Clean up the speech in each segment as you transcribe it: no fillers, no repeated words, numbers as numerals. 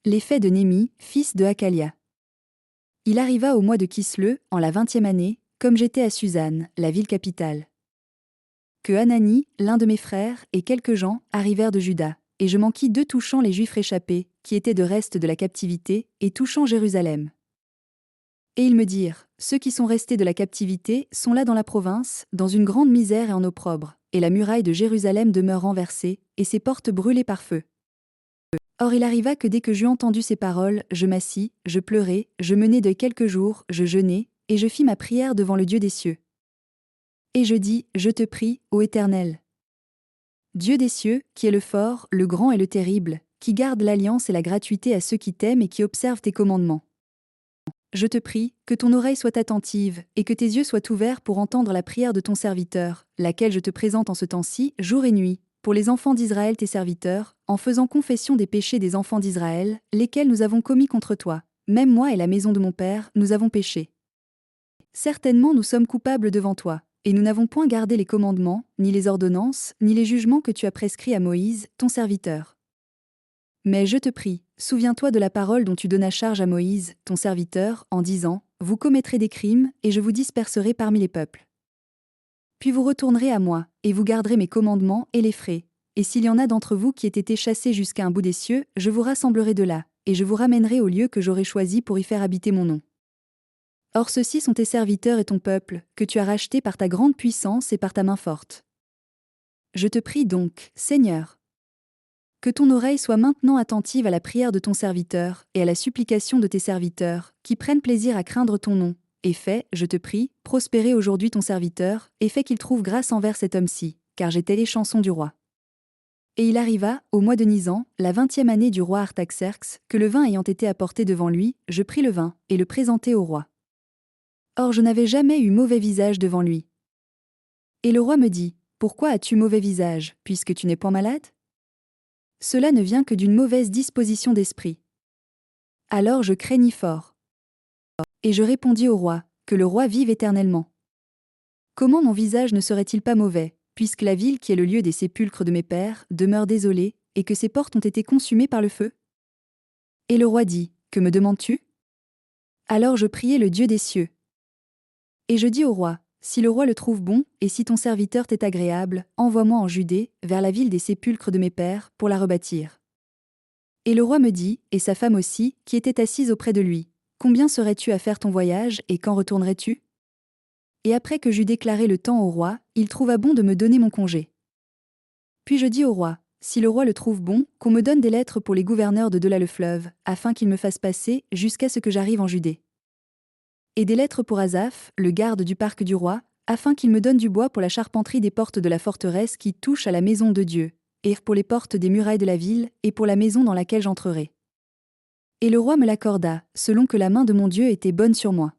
Les faits de Némi, fils de Hakalia. Il arriva au mois de Kisleu, en la 20e année, comme j'étais à Suzanne, la ville capitale, que Hanani, l'un de mes frères, et quelques gens, arrivèrent de Juda, et je m'enquis d'eux touchant les Juifs réchappés, qui étaient de reste de la captivité, et touchant Jérusalem. Et ils me dirent, ceux qui sont restés de la captivité sont là dans la province, dans une grande misère et en opprobre, et la muraille de Jérusalem demeure renversée, et ses portes brûlées par feu. Or il arriva que dès que j'eus entendu ces paroles, je m'assis, je pleurai, je menai de quelques jours, je jeûnai, et je fis ma prière devant le Dieu des cieux. Et je dis, je te prie, ô Éternel, Dieu des cieux, qui est le fort, le grand et le terrible, qui garde l'alliance et la gratuité à ceux qui t'aiment et qui observent tes commandements. Je te prie, que ton oreille soit attentive, et que tes yeux soient ouverts pour entendre la prière de ton serviteur, laquelle je te présente en ce temps-ci, jour et nuit, pour les enfants d'Israël tes serviteurs, en faisant confession des péchés des enfants d'Israël, lesquels nous avons commis contre toi. Même moi et la maison de mon père, nous avons péché. Certainement nous sommes coupables devant toi, et nous n'avons point gardé les commandements, ni les ordonnances, ni les jugements que tu as prescrits à Moïse, ton serviteur. Mais je te prie, souviens-toi de la parole dont tu donnas charge à Moïse, ton serviteur, en disant, vous commettrez des crimes, et je vous disperserai parmi les peuples. Puis vous retournerez à moi, et vous garderez mes commandements et les ferez. Et s'il y en a d'entre vous qui aient été chassés jusqu'à un bout des cieux, je vous rassemblerai de là, et je vous ramènerai au lieu que j'aurai choisi pour y faire habiter mon nom. Or ceux-ci sont tes serviteurs et ton peuple, que tu as rachetés par ta grande puissance et par ta main forte. Je te prie donc, Seigneur, que ton oreille soit maintenant attentive à la prière de ton serviteur, et à la supplication de tes serviteurs, qui prennent plaisir à craindre ton nom, et fais, je te prie, prospérer aujourd'hui ton serviteur, et fais qu'il trouve grâce envers cet homme-ci, car j'étais les chansons du roi. Et il arriva, au mois de Nisan, la 20e année du roi Artaxerxes, que le vin ayant été apporté devant lui, je pris le vin, et le présentai au roi. Or je n'avais jamais eu mauvais visage devant lui. Et le roi me dit, pourquoi as-tu mauvais visage, puisque tu n'es point malade ? Cela ne vient que d'une mauvaise disposition d'esprit. Alors je craignis fort. Et je répondis au roi, que le roi vive éternellement. Comment mon visage ne serait-il pas mauvais, puisque la ville qui est le lieu des sépulcres de mes pères demeure désolée, et que ses portes ont été consumées par le feu ? Et le roi dit, que me demandes-tu ? Alors je priai le Dieu des cieux. Et je dis au roi, si le roi le trouve bon, et si ton serviteur t'est agréable, envoie-moi en Judée, vers la ville des sépulcres de mes pères, pour la rebâtir. Et le roi me dit, et sa femme aussi, qui était assise auprès de lui, combien serais-tu à faire ton voyage, et quand retournerais-tu ? Et après que j'eus déclaré le temps au roi, il trouva bon de me donner mon congé. Puis je dis au roi, si le roi le trouve bon, qu'on me donne des lettres pour les gouverneurs de delà le fleuve, afin qu'ils me fassent passer, jusqu'à ce que j'arrive en Judée. Et des lettres pour Asaph, le garde du parc du roi, afin qu'il me donne du bois pour la charpenterie des portes de la forteresse qui touche à la maison de Dieu, et pour les portes des murailles de la ville, et pour la maison dans laquelle j'entrerai. Et le roi me l'accorda, selon que la main de mon Dieu était bonne sur moi.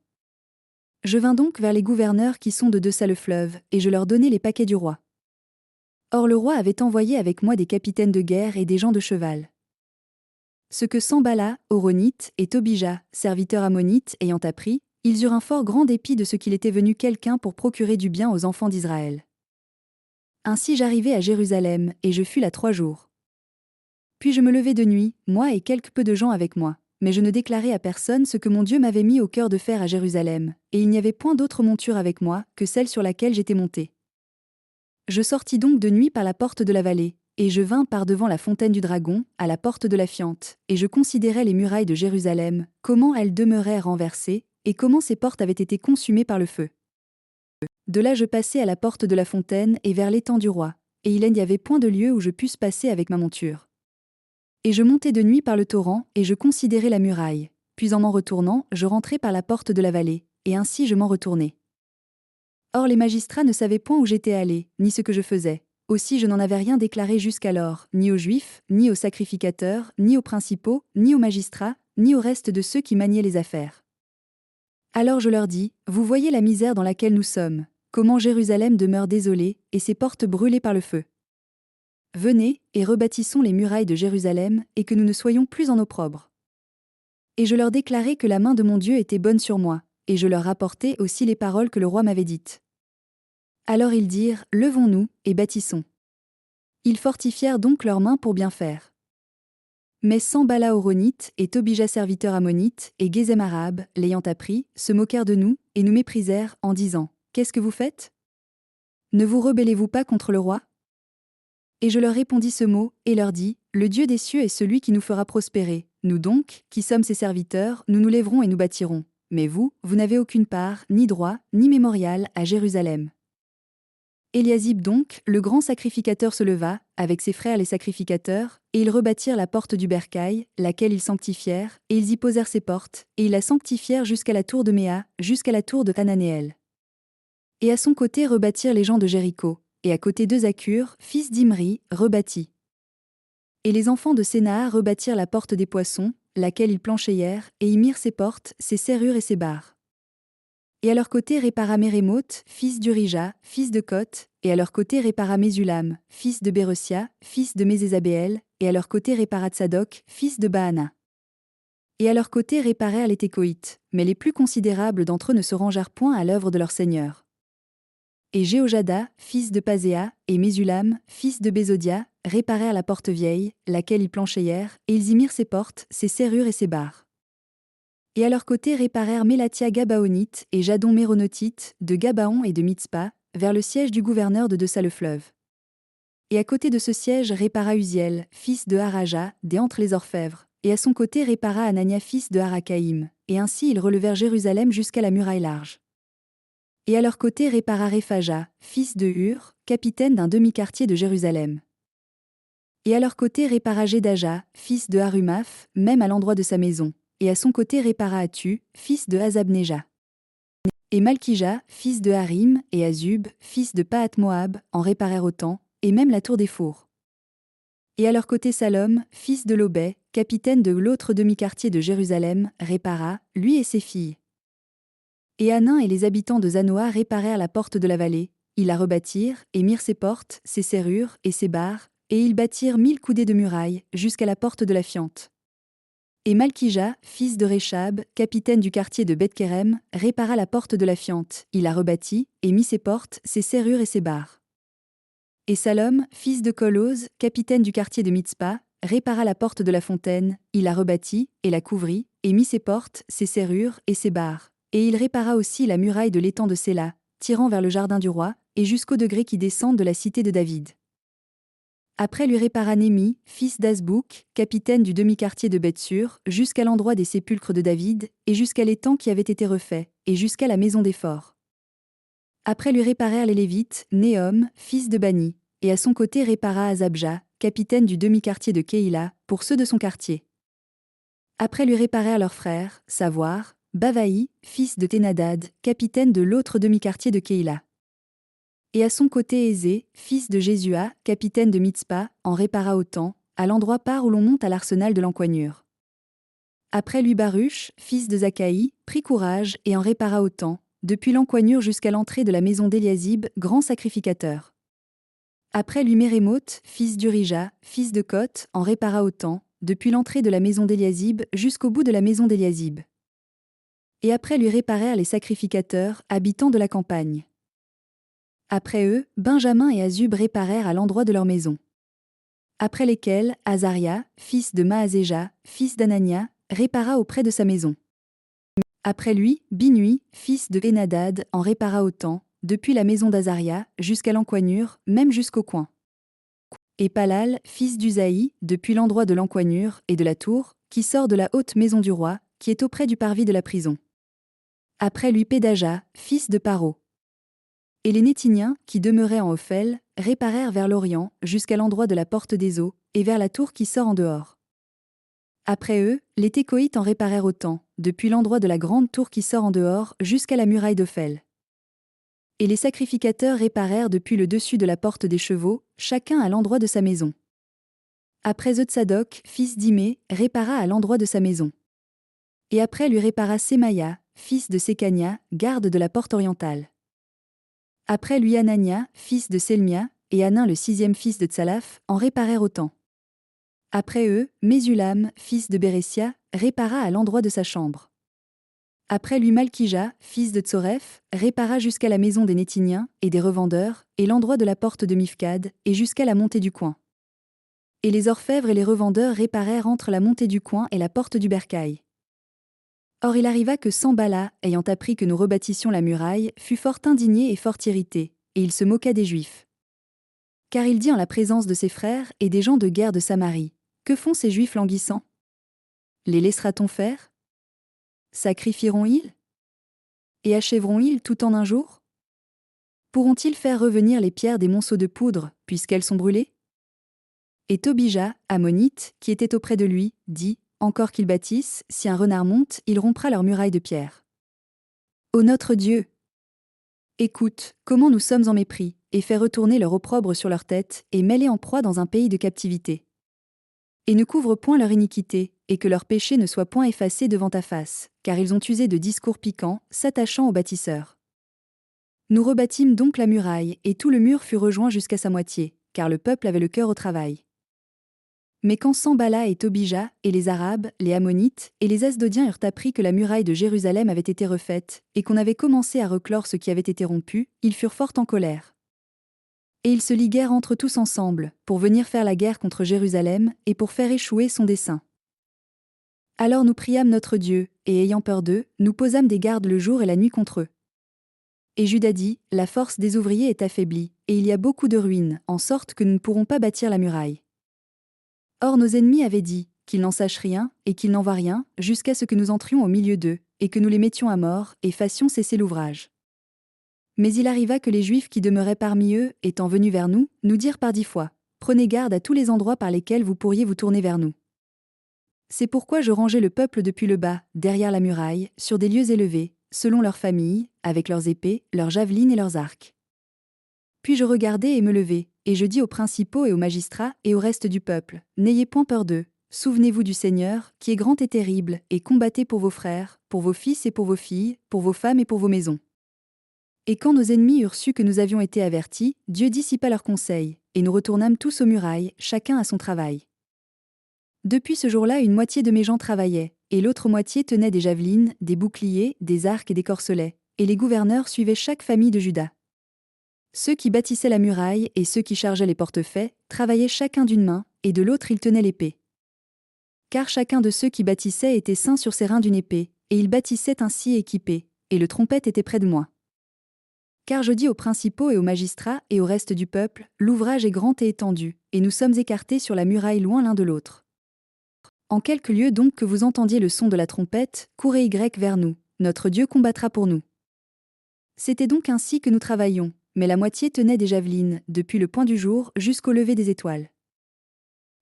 Je vins donc vers les gouverneurs qui sont de deçà le fleuve, et je leur donnai les paquets du roi. Or le roi avait envoyé avec moi des capitaines de guerre et des gens de cheval. Ce que Sambala, Horonite, et Tobija, serviteurs ammonites, ayant appris, ils eurent un fort grand dépit de ce qu'il était venu quelqu'un pour procurer du bien aux enfants d'Israël. Ainsi j'arrivai à Jérusalem, et je fus là 3 jours. Puis je me levai de nuit, moi et quelque peu de gens avec moi, mais je ne déclarai à personne ce que mon Dieu m'avait mis au cœur de faire à Jérusalem, et il n'y avait point d'autre monture avec moi que celle sur laquelle j'étais monté. Je sortis donc de nuit par la porte de la vallée, et je vins par devant la fontaine du dragon, à la porte de la Fiente, et je considérai les murailles de Jérusalem, comment elles demeuraient renversées, et comment ces portes avaient été consumées par le feu. De là je passai à la porte de la fontaine et vers l'étang du roi, et il n'y avait point de lieu où je pusse passer avec ma monture. Et je montai de nuit par le torrent, et je considérai la muraille, puis en m'en retournant, je rentrai par la porte de la vallée, et ainsi je m'en retournai. Or les magistrats ne savaient point où j'étais allé, ni ce que je faisais. Aussi je n'en avais rien déclaré jusqu'alors, ni aux Juifs, ni aux sacrificateurs, ni aux principaux, ni aux magistrats, ni au reste de ceux qui maniaient les affaires. Alors je leur dis, vous voyez la misère dans laquelle nous sommes, comment Jérusalem demeure désolée, et ses portes brûlées par le feu. Venez, et rebâtissons les murailles de Jérusalem, et que nous ne soyons plus en opprobre. Et je leur déclarai que la main de mon Dieu était bonne sur moi, et je leur rapportai aussi les paroles que le roi m'avait dites. Alors ils dirent, levons-nous, et bâtissons. Ils fortifièrent donc leurs mains pour bien faire. Mais Sanballat Horonite et Tobija serviteur ammonite et Gézem arabe, l'ayant appris, se moquèrent de nous et nous méprisèrent en disant: Qu'est-ce que vous faites? Ne vous rebellez-vous pas contre le roi? Et je leur répondis ce mot, et leur dis: Le Dieu des cieux est celui qui nous fera prospérer. Nous donc, qui sommes ses serviteurs, nous nous lèverons et nous bâtirons. Mais vous, vous n'avez aucune part, ni droit, ni mémorial à Jérusalem. Éliasib donc, le grand sacrificateur se leva, avec ses frères les sacrificateurs, et ils rebâtirent la porte du bercail, laquelle ils sanctifièrent, et ils y posèrent ses portes, et ils la sanctifièrent jusqu'à la tour de Méa, jusqu'à la tour de Hananéel. Et à son côté rebâtirent les gens de Jéricho, et à côté de Zaccur, fils d'Imri, rebâtit. Et les enfants de Sénaa rebâtirent la porte des poissons, laquelle ils planchéièrent, et y mirent ses portes, ses serrures et ses barres. Et à leur côté répara Mérémoth, fils d'Urija, fils de Coth, et à leur côté répara Mésulam, fils de Béresia, fils de Mésésabéel, et à leur côté répara Tsadok, fils de Baana. Et à leur côté réparèrent les Técoïtes, mais les plus considérables d'entre eux ne se rangèrent point à l'œuvre de leur seigneur. Et Jéhojada, fils de Paséa, et Mésulam, fils de Bézodia, réparèrent la porte vieille, laquelle ils planchéièrent, et ils y mirent ses portes, ses serrures et ses barres. Et à leur côté réparèrent Mélatia Gabaonite et Jadon Méronotite, de Gabaon et de Mitzpa, vers le siège du gouverneur de Dessa le fleuve. Et à côté de ce siège répara Uziel, fils de Haraja, des entre les orfèvres, et à son côté répara Anania fils de Harakaïm, et ainsi ils relevèrent Jérusalem jusqu'à la muraille large. Et à leur côté répara Réphaja, fils de Hur, capitaine d'un demi-quartier de Jérusalem. Et à leur côté répara Gédaja, fils de Harumaph, même à l'endroit de sa maison, et à son côté répara Atu, fils de Hazabneja. Et Malkija, fils de Harim, et Azub, fils de Pahat-Moab, en réparèrent autant, et même la tour des fours. Et à leur côté Salom, fils de Lobé, capitaine de l'autre demi-quartier de Jérusalem, répara, lui et ses filles. Et Hanin et les habitants de Zanoa réparèrent la porte de la vallée, ils la rebâtirent, et mirent ses portes, ses serrures, et ses barres, et ils bâtirent 1000 coudées de murailles, jusqu'à la porte de la Fiente. Et Malkija, fils de Réchab, capitaine du quartier de Beth-Kérem, répara la porte de la Fiente, il la rebâtit, et mit ses portes, ses serrures et ses barres. Et Salom, fils de Coloz, capitaine du quartier de Mitzpa, répara la porte de la fontaine, il la rebâtit, et la couvrit, et mit ses portes, ses serrures et ses barres. Et il répara aussi la muraille de l'étang de Séla, tirant vers le jardin du roi, et jusqu'au degré qui descend de la cité de David. Après lui répara Némi, fils d'Azbouk, capitaine du demi-quartier de Bethsur, jusqu'à l'endroit des sépulcres de David, et jusqu'à l'étang qui avait été refait, et jusqu'à la maison des forts. Après lui réparèrent les Lévites, Néhom, fils de Bani, et à son côté répara Azabja, capitaine du demi-quartier de Keïla, pour ceux de son quartier. Après lui réparèrent leurs frères, savoir, Bavaï, fils de Ténadad, capitaine de l'autre demi-quartier de Keïla. Et à son côté Ézé, fils de Jésua, capitaine de Mitzpa, en répara autant, à l'endroit par où l'on monte à l'arsenal de l'encoignure. Après lui Baruch, fils de Zakaï, prit courage et en répara autant, depuis l'encoignure jusqu'à l'entrée de la maison d'Éliasib, grand sacrificateur. Après lui Mérémoth, fils d'Urija, fils de Coth, en répara autant, depuis l'entrée de la maison d'Éliasib jusqu'au bout de la maison d'Éliasib. Et après lui réparèrent les sacrificateurs, habitants de la campagne. Après eux, Benjamin et Azub réparèrent à l'endroit de leur maison. Après lesquels, Azaria, fils de Maazéja, fils d'Anania, répara auprès de sa maison. Après lui, Binui, fils de Hénadad, en répara autant, depuis la maison d'Azaria, jusqu'à l'encoignure, même jusqu'au coin. Et Palal, fils d'Uzaï, depuis l'endroit de l'encoignure et de la tour, qui sort de la haute maison du roi, qui est auprès du parvis de la prison. Après lui Pédaja, fils de Paro. Et les Nétiniens, qui demeuraient en Ophel, réparèrent vers l'Orient, jusqu'à l'endroit de la porte des eaux, et vers la tour qui sort en dehors. Après eux, les Técoïtes en réparèrent autant, depuis l'endroit de la grande tour qui sort en dehors, jusqu'à la muraille d'Ophel. Et les sacrificateurs réparèrent depuis le dessus de la porte des chevaux, chacun à l'endroit de sa maison. Après eux Tsadok, fils d'Imé, répara à l'endroit de sa maison. Et après lui répara Sémaïa, fils de Sécania, garde de la porte orientale. Après lui Anania, fils de Selmia, et Hanin le 6e fils de Tsalaph, en réparèrent autant. Après eux, Mésulam, fils de Bérésia, répara à l'endroit de sa chambre. Après lui Malkija, fils de Tsoreph, répara jusqu'à la maison des Nétiniens et des revendeurs, et l'endroit de la porte de Mifkad, et jusqu'à la montée du coin. Et les orfèvres et les revendeurs réparèrent entre la montée du coin et la porte du bercail. Or il arriva que Sanballat, ayant appris que nous rebâtissions la muraille, fut fort indigné et fort irrité, et il se moqua des Juifs. Car il dit en la présence de ses frères et des gens de guerre de Samarie: Que font ces Juifs languissants? Les laissera-t-on faire? Sacrifieront-ils? Et achèveront-ils tout en un jour? Pourront-ils faire revenir les pierres des monceaux de poudre, puisqu'elles sont brûlées? Et Tobija, ammonite, qui était auprès de lui, dit: Encore qu'ils bâtissent, si un renard monte, il rompra leurs murailles de pierre. Ô notre Dieu! Écoute, comment nous sommes en mépris, et fais retourner leur opprobre sur leur tête, et mets-les en proie dans un pays de captivité. Et ne couvre point leur iniquité, et que leur péché ne soit point effacé devant ta face, car ils ont usé de discours piquants, s'attachant aux bâtisseurs. Nous rebâtîmes donc la muraille, et tout le mur fut rejoint jusqu'à sa moitié, car le peuple avait le cœur au travail. Mais quand Sanballat et Tobija, et les Arabes, les Ammonites, et les Asdodiens eurent appris que la muraille de Jérusalem avait été refaite, et qu'on avait commencé à reclore ce qui avait été rompu, ils furent fort en colère. Et ils se liguèrent entre tous ensemble, pour venir faire la guerre contre Jérusalem, et pour faire échouer son dessein. Alors nous priâmes notre Dieu, et ayant peur d'eux, nous posâmes des gardes le jour et la nuit contre eux. Et Juda dit: La force des ouvriers est affaiblie, et il y a beaucoup de ruines, en sorte que nous ne pourrons pas bâtir la muraille. Or nos ennemis avaient dit qu'ils n'en sachent rien, et qu'ils n'en voient rien, jusqu'à ce que nous entrions au milieu d'eux, et que nous les mettions à mort, et fassions cesser l'ouvrage. Mais il arriva que les Juifs qui demeuraient parmi eux, étant venus vers nous, nous dirent par 10 fois: Prenez garde à tous les endroits par lesquels vous pourriez vous tourner vers nous. C'est pourquoi je rangeai le peuple depuis le bas, derrière la muraille, sur des lieux élevés, selon leurs familles, avec leurs épées, leurs javelines et leurs arcs. Puis je regardai et me levai, et je dis aux principaux et aux magistrats et au reste du peuple: N'ayez point peur d'eux, souvenez-vous du Seigneur, qui est grand et terrible, et combattez pour vos frères, pour vos fils et pour vos filles, pour vos femmes et pour vos maisons. Et quand nos ennemis eurent su que nous avions été avertis, Dieu dissipa leurs conseils, et nous retournâmes tous aux murailles, chacun à son travail. Depuis ce jour-là, une moitié de mes gens travaillaient, et l'autre moitié tenait des javelines, des boucliers, des arcs et des corselets, et les gouverneurs suivaient chaque famille de Juda. Ceux qui bâtissaient la muraille et ceux qui chargeaient les portefaix travaillaient chacun d'une main, et de l'autre ils tenaient l'épée. Car chacun de ceux qui bâtissaient était ceint sur ses reins d'une épée, et ils bâtissaient ainsi équipés, et le trompette était près de moi. Car je dis aux principaux et aux magistrats et au reste du peuple: L'ouvrage est grand et étendu, et nous sommes écartés sur la muraille loin l'un de l'autre. En quelque lieu donc que vous entendiez le son de la trompette, courez vers nous, notre Dieu combattra pour nous. C'était donc ainsi que nous travaillions, mais la moitié tenait des javelines, depuis le point du jour jusqu'au lever des étoiles.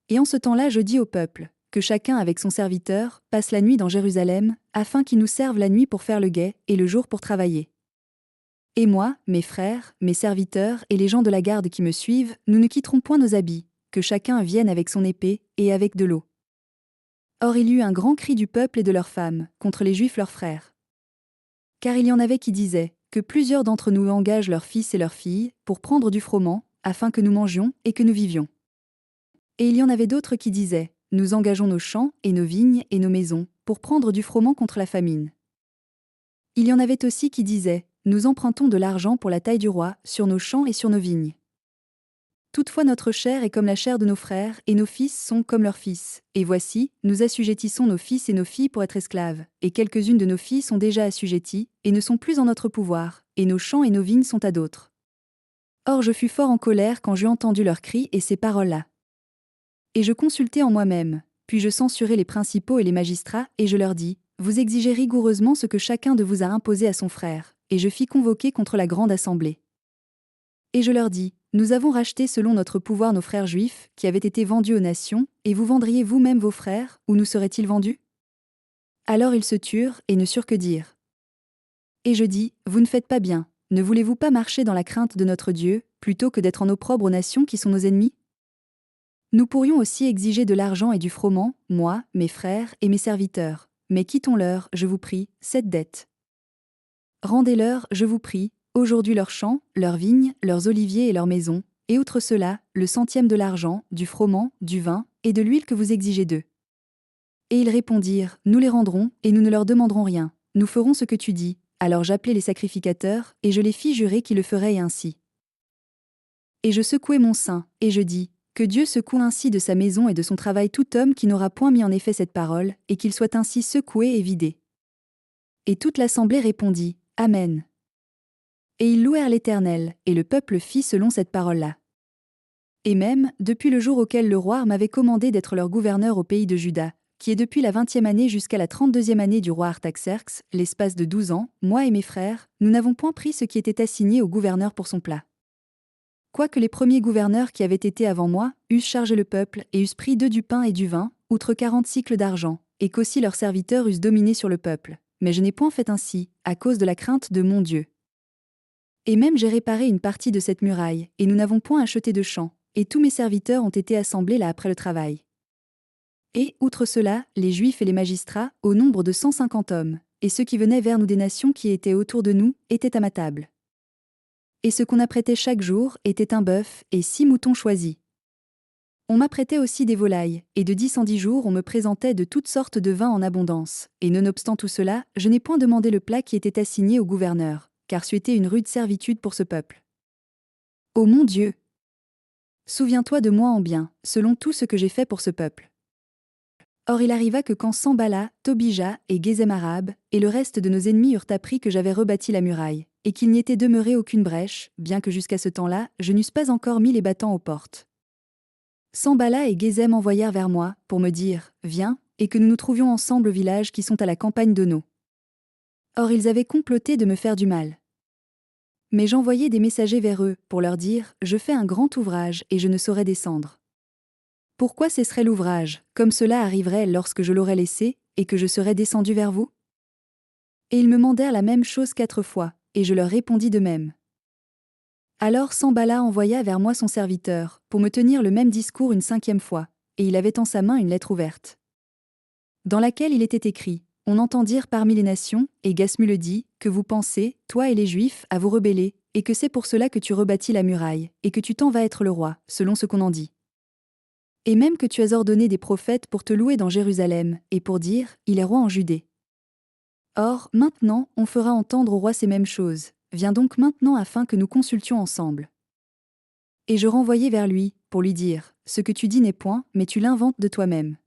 Et en ce temps-là je dis au peuple, que chacun avec son serviteur passe la nuit dans Jérusalem, afin qu'il nous serve la nuit pour faire le guet, et le jour pour travailler. Et moi, mes frères, mes serviteurs et les gens de la garde qui me suivent, nous ne quitterons point nos habits, que chacun vienne avec son épée, et avec de l'eau. Or il y eut un grand cri du peuple et de leurs femmes, contre les Juifs leurs frères. Car il y en avait qui disaient, que plusieurs d'entre nous engagent leurs fils et leurs filles, pour prendre du froment, afin que nous mangions et que nous vivions. Et il y en avait d'autres qui disaient, nous engageons nos champs et nos vignes et nos maisons, pour prendre du froment contre la famine. Il y en avait aussi qui disaient, nous empruntons de l'argent pour la taille du roi, sur nos champs et sur nos vignes. Toutefois notre chair est comme la chair de nos frères, et nos fils sont comme leurs fils. Et voici, nous assujettissons nos fils et nos filles pour être esclaves, et quelques-unes de nos filles sont déjà assujetties, et ne sont plus en notre pouvoir, et nos champs et nos vignes sont à d'autres. Or je fus fort en colère quand j'eus entendu leurs cris et ces paroles-là. Et je consultai en moi-même, puis je censurai les principaux et les magistrats, et je leur dis: Vous exigez rigoureusement ce que chacun de vous a imposé à son frère, et je fis convoquer contre la grande assemblée. Et je leur dis: Nous avons racheté selon notre pouvoir nos frères juifs, qui avaient été vendus aux nations, et vous vendriez vous-même vos frères, où nous seraient-ils vendus? Alors ils se turent, et ne surent que dire. Et je dis: Vous ne faites pas bien, ne voulez-vous pas marcher dans la crainte de notre Dieu, plutôt que d'être en opprobre aux nations qui sont nos ennemis? Nous pourrions aussi exiger de l'argent et du froment, moi, mes frères et mes serviteurs, mais quittons-leur, je vous prie, cette dette. Rendez-leur, je vous prie, aujourd'hui leurs champs, leurs vignes, leurs oliviers et leurs maisons, et outre cela, le centième de l'argent, du froment, du vin, et de l'huile que vous exigez d'eux. Et ils répondirent: Nous les rendrons, et nous ne leur demanderons rien, nous ferons ce que tu dis. Alors j'appelai les sacrificateurs, et je les fis jurer qu'ils le feraient ainsi. Et je secouai mon sein, et je dis: Que Dieu secoue ainsi de sa maison et de son travail tout homme qui n'aura point mis en effet cette parole, et qu'il soit ainsi secoué et vidé. Et toute l'assemblée répondit, Amen. Et ils louèrent l'Éternel, et le peuple fit selon cette parole-là. Et même, depuis le jour auquel le roi m'avait commandé d'être leur gouverneur au pays de Juda, qui est depuis la 20e année jusqu'à la 32e année du roi Artaxerxes, l'espace de 12 ans, moi et mes frères, nous n'avons point pris ce qui était assigné au gouverneur pour son plat. Quoique les premiers gouverneurs qui avaient été avant moi eussent chargé le peuple et eussent pris d'eux du pain et du vin, outre 40 cycles d'argent, et qu'aussi leurs serviteurs eussent dominé sur le peuple, mais je n'ai point fait ainsi, à cause de la crainte de mon Dieu. Et même j'ai réparé une partie de cette muraille, et nous n'avons point acheté de champs, et tous mes serviteurs ont été assemblés là après le travail. Et, outre cela, les Juifs et les magistrats, au nombre de 150 hommes, et ceux qui venaient vers nous des nations qui étaient autour de nous, étaient à ma table. Et ce qu'on apprêtait chaque jour était un bœuf et 6 moutons choisis. On m'apprêtait aussi des volailles, et de 10 en 10 jours on me présentait de toutes sortes de vins en abondance, et nonobstant tout cela, je n'ai point demandé le plat qui était assigné au gouverneur, car c'eût été une rude servitude pour ce peuple. Ô mon Dieu! Souviens-toi de moi en bien, selon tout ce que j'ai fait pour ce peuple. Or il arriva que quand Sambala, Tobija et Gesem-Arab, et le reste de nos ennemis eurent appris que j'avais rebâti la muraille, et qu'il n'y était demeuré aucune brèche, bien que jusqu'à ce temps-là, je n'eusse pas encore mis les battants aux portes. Sambala et Gesem envoyèrent vers moi, pour me dire, viens, et que nous nous trouvions ensemble au village qui sont à la campagne d'Ono. Or ils avaient comploté de me faire du mal. Mais j'envoyai des messagers vers eux, pour leur dire, je fais un grand ouvrage et je ne saurais descendre. Pourquoi cesserait l'ouvrage, comme cela arriverait lorsque je l'aurais laissé, et que je serais descendu vers vous? Et ils me mandèrent la même chose 4 fois, et je leur répondis de même. Alors Sambala envoya vers moi son serviteur, pour me tenir le même discours une 5e fois, et il avait en sa main une lettre ouverte, dans laquelle il était écrit, on entend dire parmi les nations, et Gasmu le dit, que vous pensez, toi et les Juifs, à vous rebeller, et que c'est pour cela que tu rebâtis la muraille, et que tu t'en vas être le roi, selon ce qu'on en dit. Et même que tu as ordonné des prophètes pour te louer dans Jérusalem, et pour dire, il est roi en Judée. Or, maintenant, on fera entendre au roi ces mêmes choses, viens donc maintenant afin que nous consultions ensemble. Et je renvoyai vers lui, pour lui dire, ce que tu dis n'est point, mais tu l'inventes de toi-même.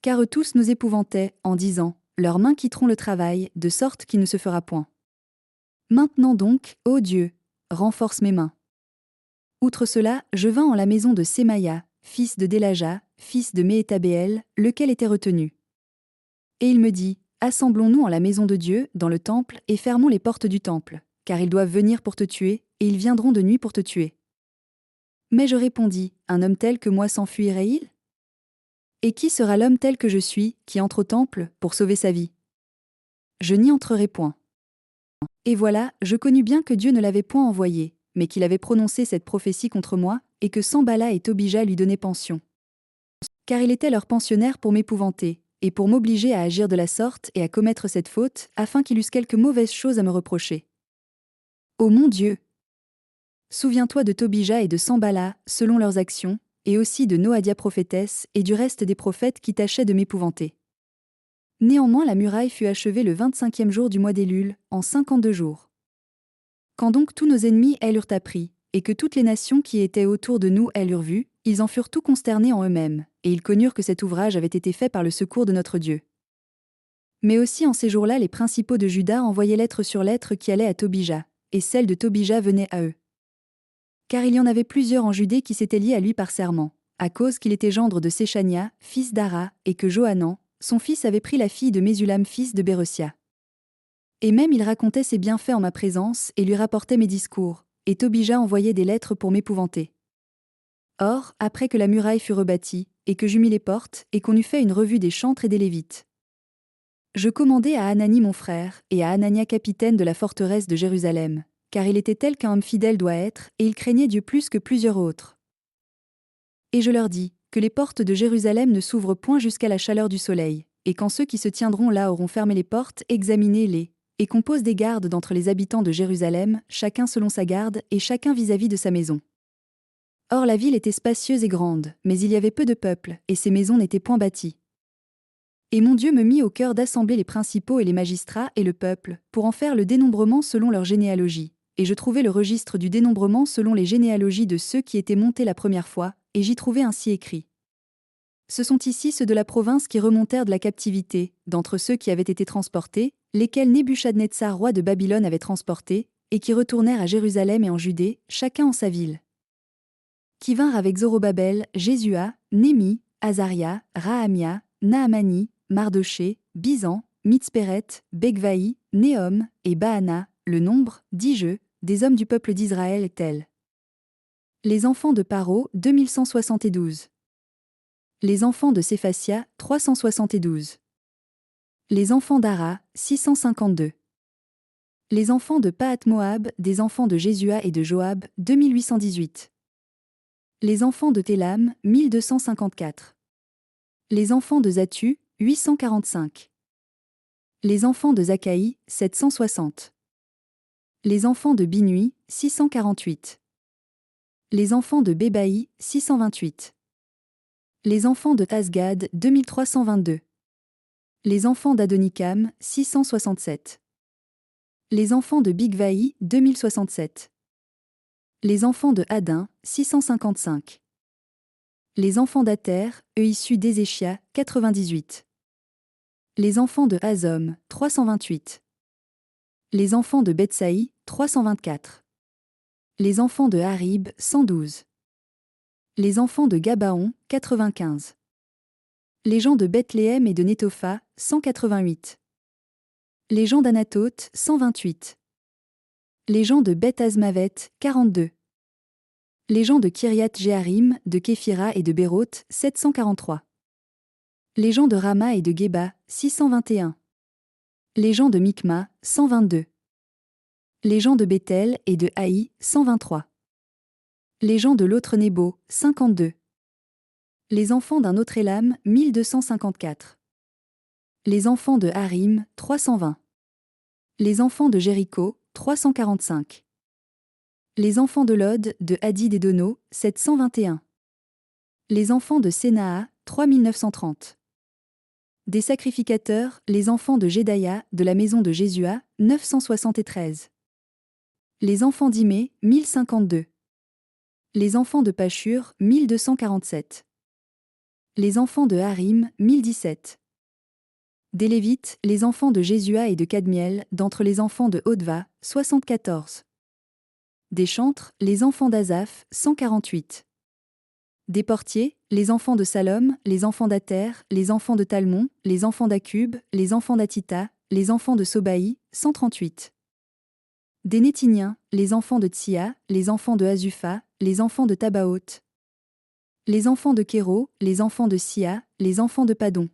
Car eux tous nous épouvantaient, en disant, leurs mains quitteront le travail, de sorte qu'il ne se fera point. Maintenant donc, ô Dieu, renforce mes mains. Outre cela, je vins en la maison de Sémaïa, fils de Délaja, fils de Méhétabéel, lequel était retenu. Et il me dit, assemblons-nous en la maison de Dieu, dans le temple, et fermons les portes du temple, car ils doivent venir pour te tuer, et ils viendront de nuit pour te tuer. Mais je répondis, un homme tel que moi s'enfuirait-il? Et qui sera l'homme tel que je suis, qui entre au temple, pour sauver sa vie? Je n'y entrerai point. Et voilà, je connus bien que Dieu ne l'avait point envoyé, mais qu'il avait prononcé cette prophétie contre moi, et que Sambala et Tobija lui donnaient pension. Car il était leur pensionnaire pour m'épouvanter, et pour m'obliger à agir de la sorte et à commettre cette faute, afin qu'il eusse quelque mauvaise chose à me reprocher. Ô mon Dieu! Souviens-toi de Tobija et de Sambala, selon leurs actions, et aussi de Noadia prophétesse, et du reste des prophètes qui tâchaient de m'épouvanter. Néanmoins la muraille fut achevée le 25e jour du mois d'Élul, en 52 jours. Quand donc tous nos ennemis eurent appris, et que toutes les nations qui étaient autour de nous eurent vu, ils en furent tout consternés en eux-mêmes, et ils connurent que cet ouvrage avait été fait par le secours de notre Dieu. Mais aussi en ces jours-là les principaux de Juda envoyaient lettre sur lettre qui allait à Tobija, et celle de Tobija venait à eux. Car il y en avait plusieurs en Judée qui s'étaient liés à lui par serment, à cause qu'il était gendre de Séchania, fils d'Ara, et que Johanan, son fils avait pris la fille de Mésulam fils de Béresia. Et même il racontait ses bienfaits en ma présence et lui rapportait mes discours, et Tobija envoyait des lettres pour m'épouvanter. Or, après que la muraille fut rebâtie, et que j'eus mis les portes, et qu'on eut fait une revue des chantres et des Lévites, je commandai à Hanani mon frère, et à Hanania capitaine de la forteresse de Jérusalem, car il était tel qu'un homme fidèle doit être, et il craignait Dieu plus que plusieurs autres. Et je leur dis, que les portes de Jérusalem ne s'ouvrent point jusqu'à la chaleur du soleil, et quand ceux qui se tiendront là auront fermé les portes, examinez-les, et qu'on pose des gardes d'entre les habitants de Jérusalem, chacun selon sa garde, et chacun vis-à-vis de sa maison. Or la ville était spacieuse et grande, mais il y avait peu de peuple, et ses maisons n'étaient point bâties. Et mon Dieu me mit au cœur d'assembler les principaux et les magistrats et le peuple, pour en faire le dénombrement selon leur généalogie, et je trouvai le registre du dénombrement selon les généalogies de ceux qui étaient montés la première fois, et j'y trouvai ainsi écrit. Ce sont ici ceux de la province qui remontèrent de la captivité, d'entre ceux qui avaient été transportés, lesquels Nebuchadnezzar roi de Babylone avait transportés, et qui retournèrent à Jérusalem et en Judée, chacun en sa ville. Qui vinrent avec Zorobabel, Jésua, Némi, Azaria, Rahamia, Naamani, Mardoché, Bizan, Mitspéret, Begvaï, Néhom, et Baana, le nombre, dis-je, des hommes du peuple d'Israël est tel. Les enfants de Paro, 2172. Les enfants de Séphatia, 372. Les enfants d'Ara, 652. Les enfants de Pahat-Moab, des enfants de Jésua et de Joab, 2818. Les enfants de Télam, 1254. Les enfants de Zatu, 845. Les enfants de Zakaï, 760. Les enfants de Binui, 648. Les enfants de Bébaï, 628. Les enfants de Asgad, 2322. Les enfants d'Adonikam, 667. Les enfants de Bigvaï, 2067. Les enfants de Hadin, 655. Les enfants d'Ater, eux issus d'Ézéchia, 98. Les enfants de Hazom, 328. Les enfants de Bethsaï, 324. Les enfants de Harib, 112. Les enfants de Gabaon, 95. Les gens de Bethléem et de Nétopha, 188. Les gens d'Anathoth, 128. Les gens de Beth-Azmavet, 42. Les gens de Kiriath-Jéarim, de Képhira et de Béroth, 743. Les gens de Rama et de Géba, 621. Les gens de Mikma, 122. Les gens de Béthel et de Haï, 123. Les gens de l'autre Nébo, 52. Les enfants d'un autre Élam, 1254. Les enfants de Harim, 320. Les enfants de Jéricho, 345. Les enfants de Lod, de Hadid et d'Ono, 721. Les enfants de Sénaa, 3930. Des sacrificateurs, les enfants de Jédaïa, de la maison de Jésua, 973. Les enfants d'Imé, 1052. Les enfants de Pashur, 1247. Les enfants de Harim, 1017. Des Lévites, les enfants de Jésua et de Cadmiel, d'entre les enfants de Hodva, 74. Des chantres, les enfants d'Azaph, 148. Des portiers, les enfants de Salom, les enfants d'Ater, les enfants de Talmon, les enfants d'Akub, les enfants d'Atita, les enfants de Sobaï, 138. Des Nétiniens, les enfants de Tsia, les enfants de Azupha, les enfants de Tabaoth. Les enfants de Kéro, les enfants de Sia, les enfants de Padon.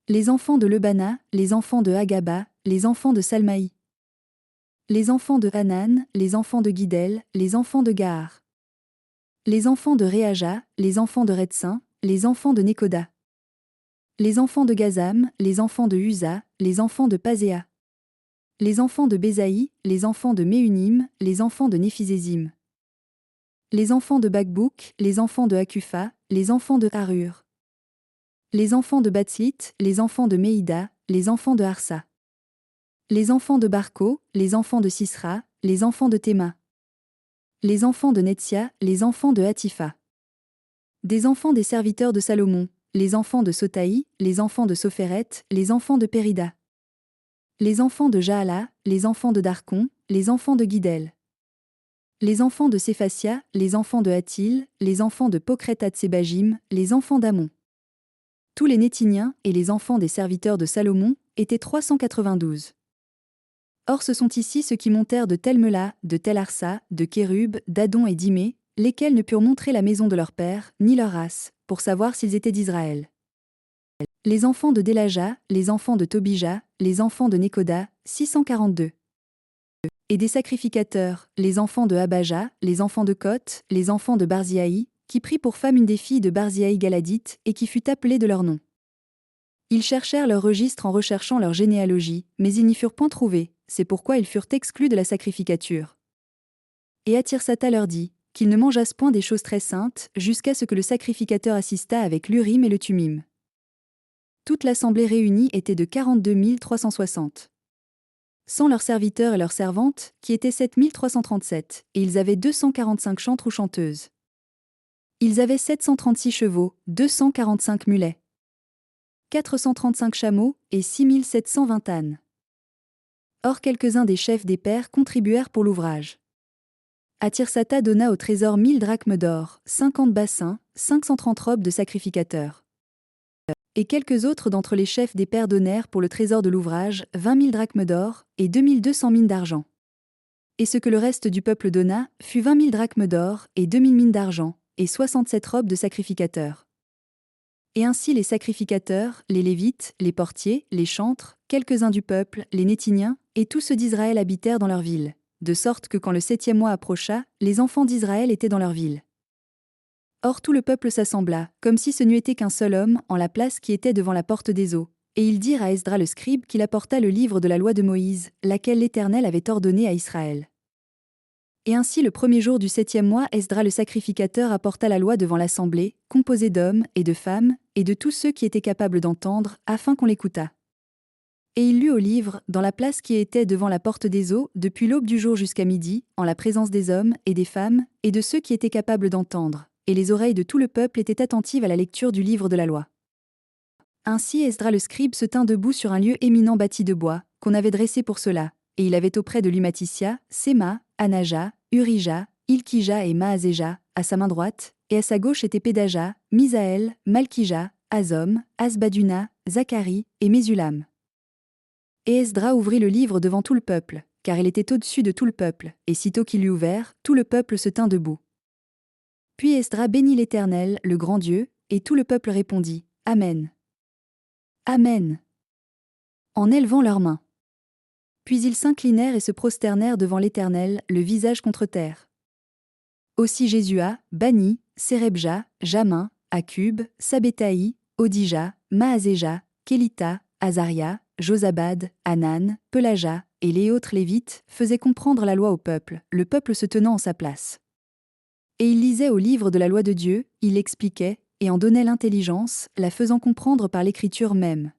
Les enfants de Lebana, les enfants de Hagaba, les enfants de Salmaï. Les enfants de Hanan, les enfants de Guidel, les enfants de Gahar. Les enfants de Réaja, les enfants de Retsin, les enfants de Nekoda. Les enfants de Gazam, les enfants de Uza, les enfants de Pazéa. Les enfants de Bézaï, les enfants de Méunim, les enfants de Néphizézim. Les enfants de Bakbouk, les enfants de Akufa, les enfants de Harur. Les enfants de Batsit, les enfants de Méida, les enfants de Harsa. Les enfants de Barco, les enfants de Sisra, les enfants de Théma. Les enfants de Netsia, les enfants de Hatifa. Des enfants des serviteurs de Salomon, les enfants de Sotaï, les enfants de Sophéret, les enfants de Périda. Les enfants de Jaala, les enfants de Darkon, les enfants de Guidel. Les enfants de Séphatia, les enfants de Hatil, les enfants de Pokret-Hatsébajim, les enfants d'Amon. Tous les Nétiniens et les enfants des serviteurs de Salomon étaient 392. Or ce sont ici ceux qui montèrent de Tel-Mela, de Tel-Arsa, de Kérub, d'Adon et d'Imé, lesquels ne purent montrer la maison de leur père, ni leur race, pour savoir s'ils étaient d'Israël. Les enfants de Délaja, les enfants de Tobija, les enfants de Nekoda, 642. Et des sacrificateurs, les enfants de Abaja, les enfants de Koth, les enfants de Barziaï, qui prit pour femme une des filles de Barziaï Galadite et qui fut appelée de leur nom. Ils cherchèrent leur registre en recherchant leur généalogie, mais ils n'y furent point trouvés, c'est pourquoi ils furent exclus de la sacrificature. Et Atirsata leur dit qu'ils ne mangeassent point des choses très saintes, jusqu'à ce que le sacrificateur assistât avec l'Urim et le Tumim. Toute l'assemblée réunie était de 42 360. Sans leurs serviteurs et leurs servantes, qui étaient 7 337, et ils avaient 245 chantres ou chanteuses. Ils avaient 736 chevaux, 245 mulets, 435 chameaux et 6720 ânes. Or quelques-uns des chefs des pairs contribuèrent pour l'ouvrage. Atirsata donna au trésor 1000 drachmes d'or, 50 bassins, 530 robes de sacrificateurs. Et quelques autres d'entre les chefs des pairs donnèrent pour le trésor de l'ouvrage 20 000 drachmes d'or et 2200 mines d'argent. Et ce que le reste du peuple donna fut 20 000 drachmes d'or et 2000 mines d'argent, et 67 robes de sacrificateurs. Et ainsi les sacrificateurs, les Lévites, les portiers, les chantres, quelques-uns du peuple, les Nétiniens, et tous ceux d'Israël habitèrent dans leur ville, de sorte que quand le 7e mois approcha, les enfants d'Israël étaient dans leur ville. Or tout le peuple s'assembla, comme si ce n'eût été qu'un seul homme, en la place qui était devant la porte des eaux, et ils dirent à Esdras le scribe qu'il apportât le livre de la loi de Moïse, laquelle l'Éternel avait ordonnée à Israël. Et ainsi le premier jour du 7e mois, Esdras le sacrificateur apporta la loi devant l'assemblée, composée d'hommes et de femmes, et de tous ceux qui étaient capables d'entendre, afin qu'on l'écoutât. Et il lut au livre, dans la place qui était devant la porte des eaux, depuis l'aube du jour jusqu'à midi, en la présence des hommes et des femmes, et de ceux qui étaient capables d'entendre, et les oreilles de tout le peuple étaient attentives à la lecture du livre de la loi. Ainsi Esdras le scribe se tint debout sur un lieu éminent bâti de bois, qu'on avait dressé pour cela, et il avait auprès de lui Mattithia, Séma, Anaja, Urija, Ilkija et Maazéja, à sa main droite, et à sa gauche étaient Pédaja, Misaël, Malkija, Azom, Asbaduna, Zacharie et Mésulam. Et Esdras ouvrit le livre devant tout le peuple, car il était au-dessus de tout le peuple, et sitôt qu'il l'eut ouvert, tout le peuple se tint debout. Puis Esdras bénit l'Éternel, le grand Dieu, et tout le peuple répondit « Amen. Amen » en élevant leurs mains. Puis ils s'inclinèrent et se prosternèrent devant l'Éternel, le visage contre terre. Aussi Jésua, Bani, Sérebja, Jamin, Akub, Sabétaï, Odija, Maazéja, Kélita, Azaria, Josabad, Hanan, Pelaja, et les autres Lévites faisaient comprendre la loi au peuple, le peuple se tenant en sa place. Et il lisait au livre de la loi de Dieu, il l'expliquait, et en donnait l'intelligence, la faisant comprendre par l'écriture même.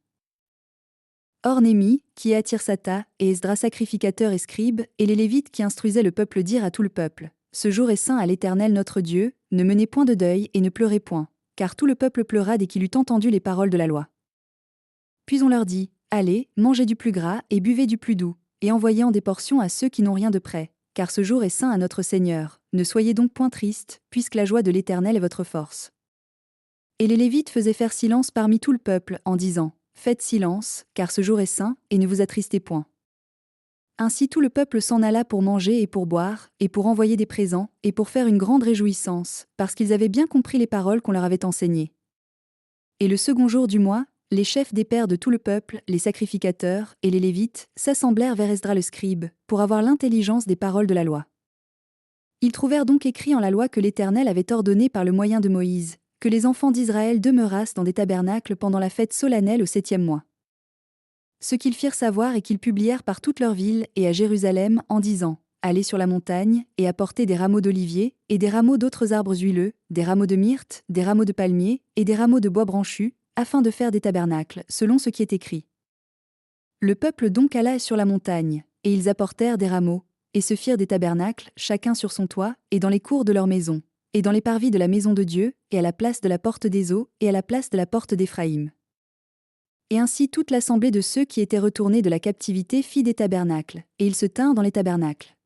Or Némi, qui est à Tirsata, et Esdras sacrificateur et scribe, et les Lévites qui instruisaient le peuple dirent à tout le peuple, « Ce jour est saint à l'Éternel notre Dieu, ne menez point de deuil et ne pleurez point, car tout le peuple pleura dès qu'il eut entendu les paroles de la loi. » Puis on leur dit, « Allez, mangez du plus gras et buvez du plus doux, et envoyez en des portions à ceux qui n'ont rien de près, car ce jour est saint à notre Seigneur, ne soyez donc point tristes, puisque la joie de l'Éternel est votre force. » Et les Lévites faisaient faire silence parmi tout le peuple, en disant, « Faites silence, car ce jour est saint, et ne vous attristez point. » Ainsi tout le peuple s'en alla pour manger et pour boire, et pour envoyer des présents, et pour faire une grande réjouissance, parce qu'ils avaient bien compris les paroles qu'on leur avait enseignées. Et le second jour du mois, les chefs des pairs de tout le peuple, les sacrificateurs et les Lévites, s'assemblèrent vers Esdras le scribe, pour avoir l'intelligence des paroles de la loi. Ils trouvèrent donc écrit en la loi que l'Éternel avait ordonné par le moyen de Moïse, que les enfants d'Israël demeurassent dans des tabernacles pendant la fête solennelle au 7e mois. Ce qu'ils firent savoir et qu'ils publièrent par toute leur ville et à Jérusalem en disant « Allez sur la montagne et apportez des rameaux d'olivier et des rameaux d'autres arbres huileux, des rameaux de myrte, des rameaux de palmier et des rameaux de bois branchus, afin de faire des tabernacles, selon ce qui est écrit. » Le peuple donc alla sur la montagne, et ils apportèrent des rameaux, et se firent des tabernacles, chacun sur son toit, et dans les cours de leur maison, et dans les parvis de la maison de Dieu, et à la place de la porte des eaux, et à la place de la porte d'Éphraïm. Et ainsi toute l'assemblée de ceux qui étaient retournés de la captivité fit des tabernacles, et ils se tinrent dans les tabernacles.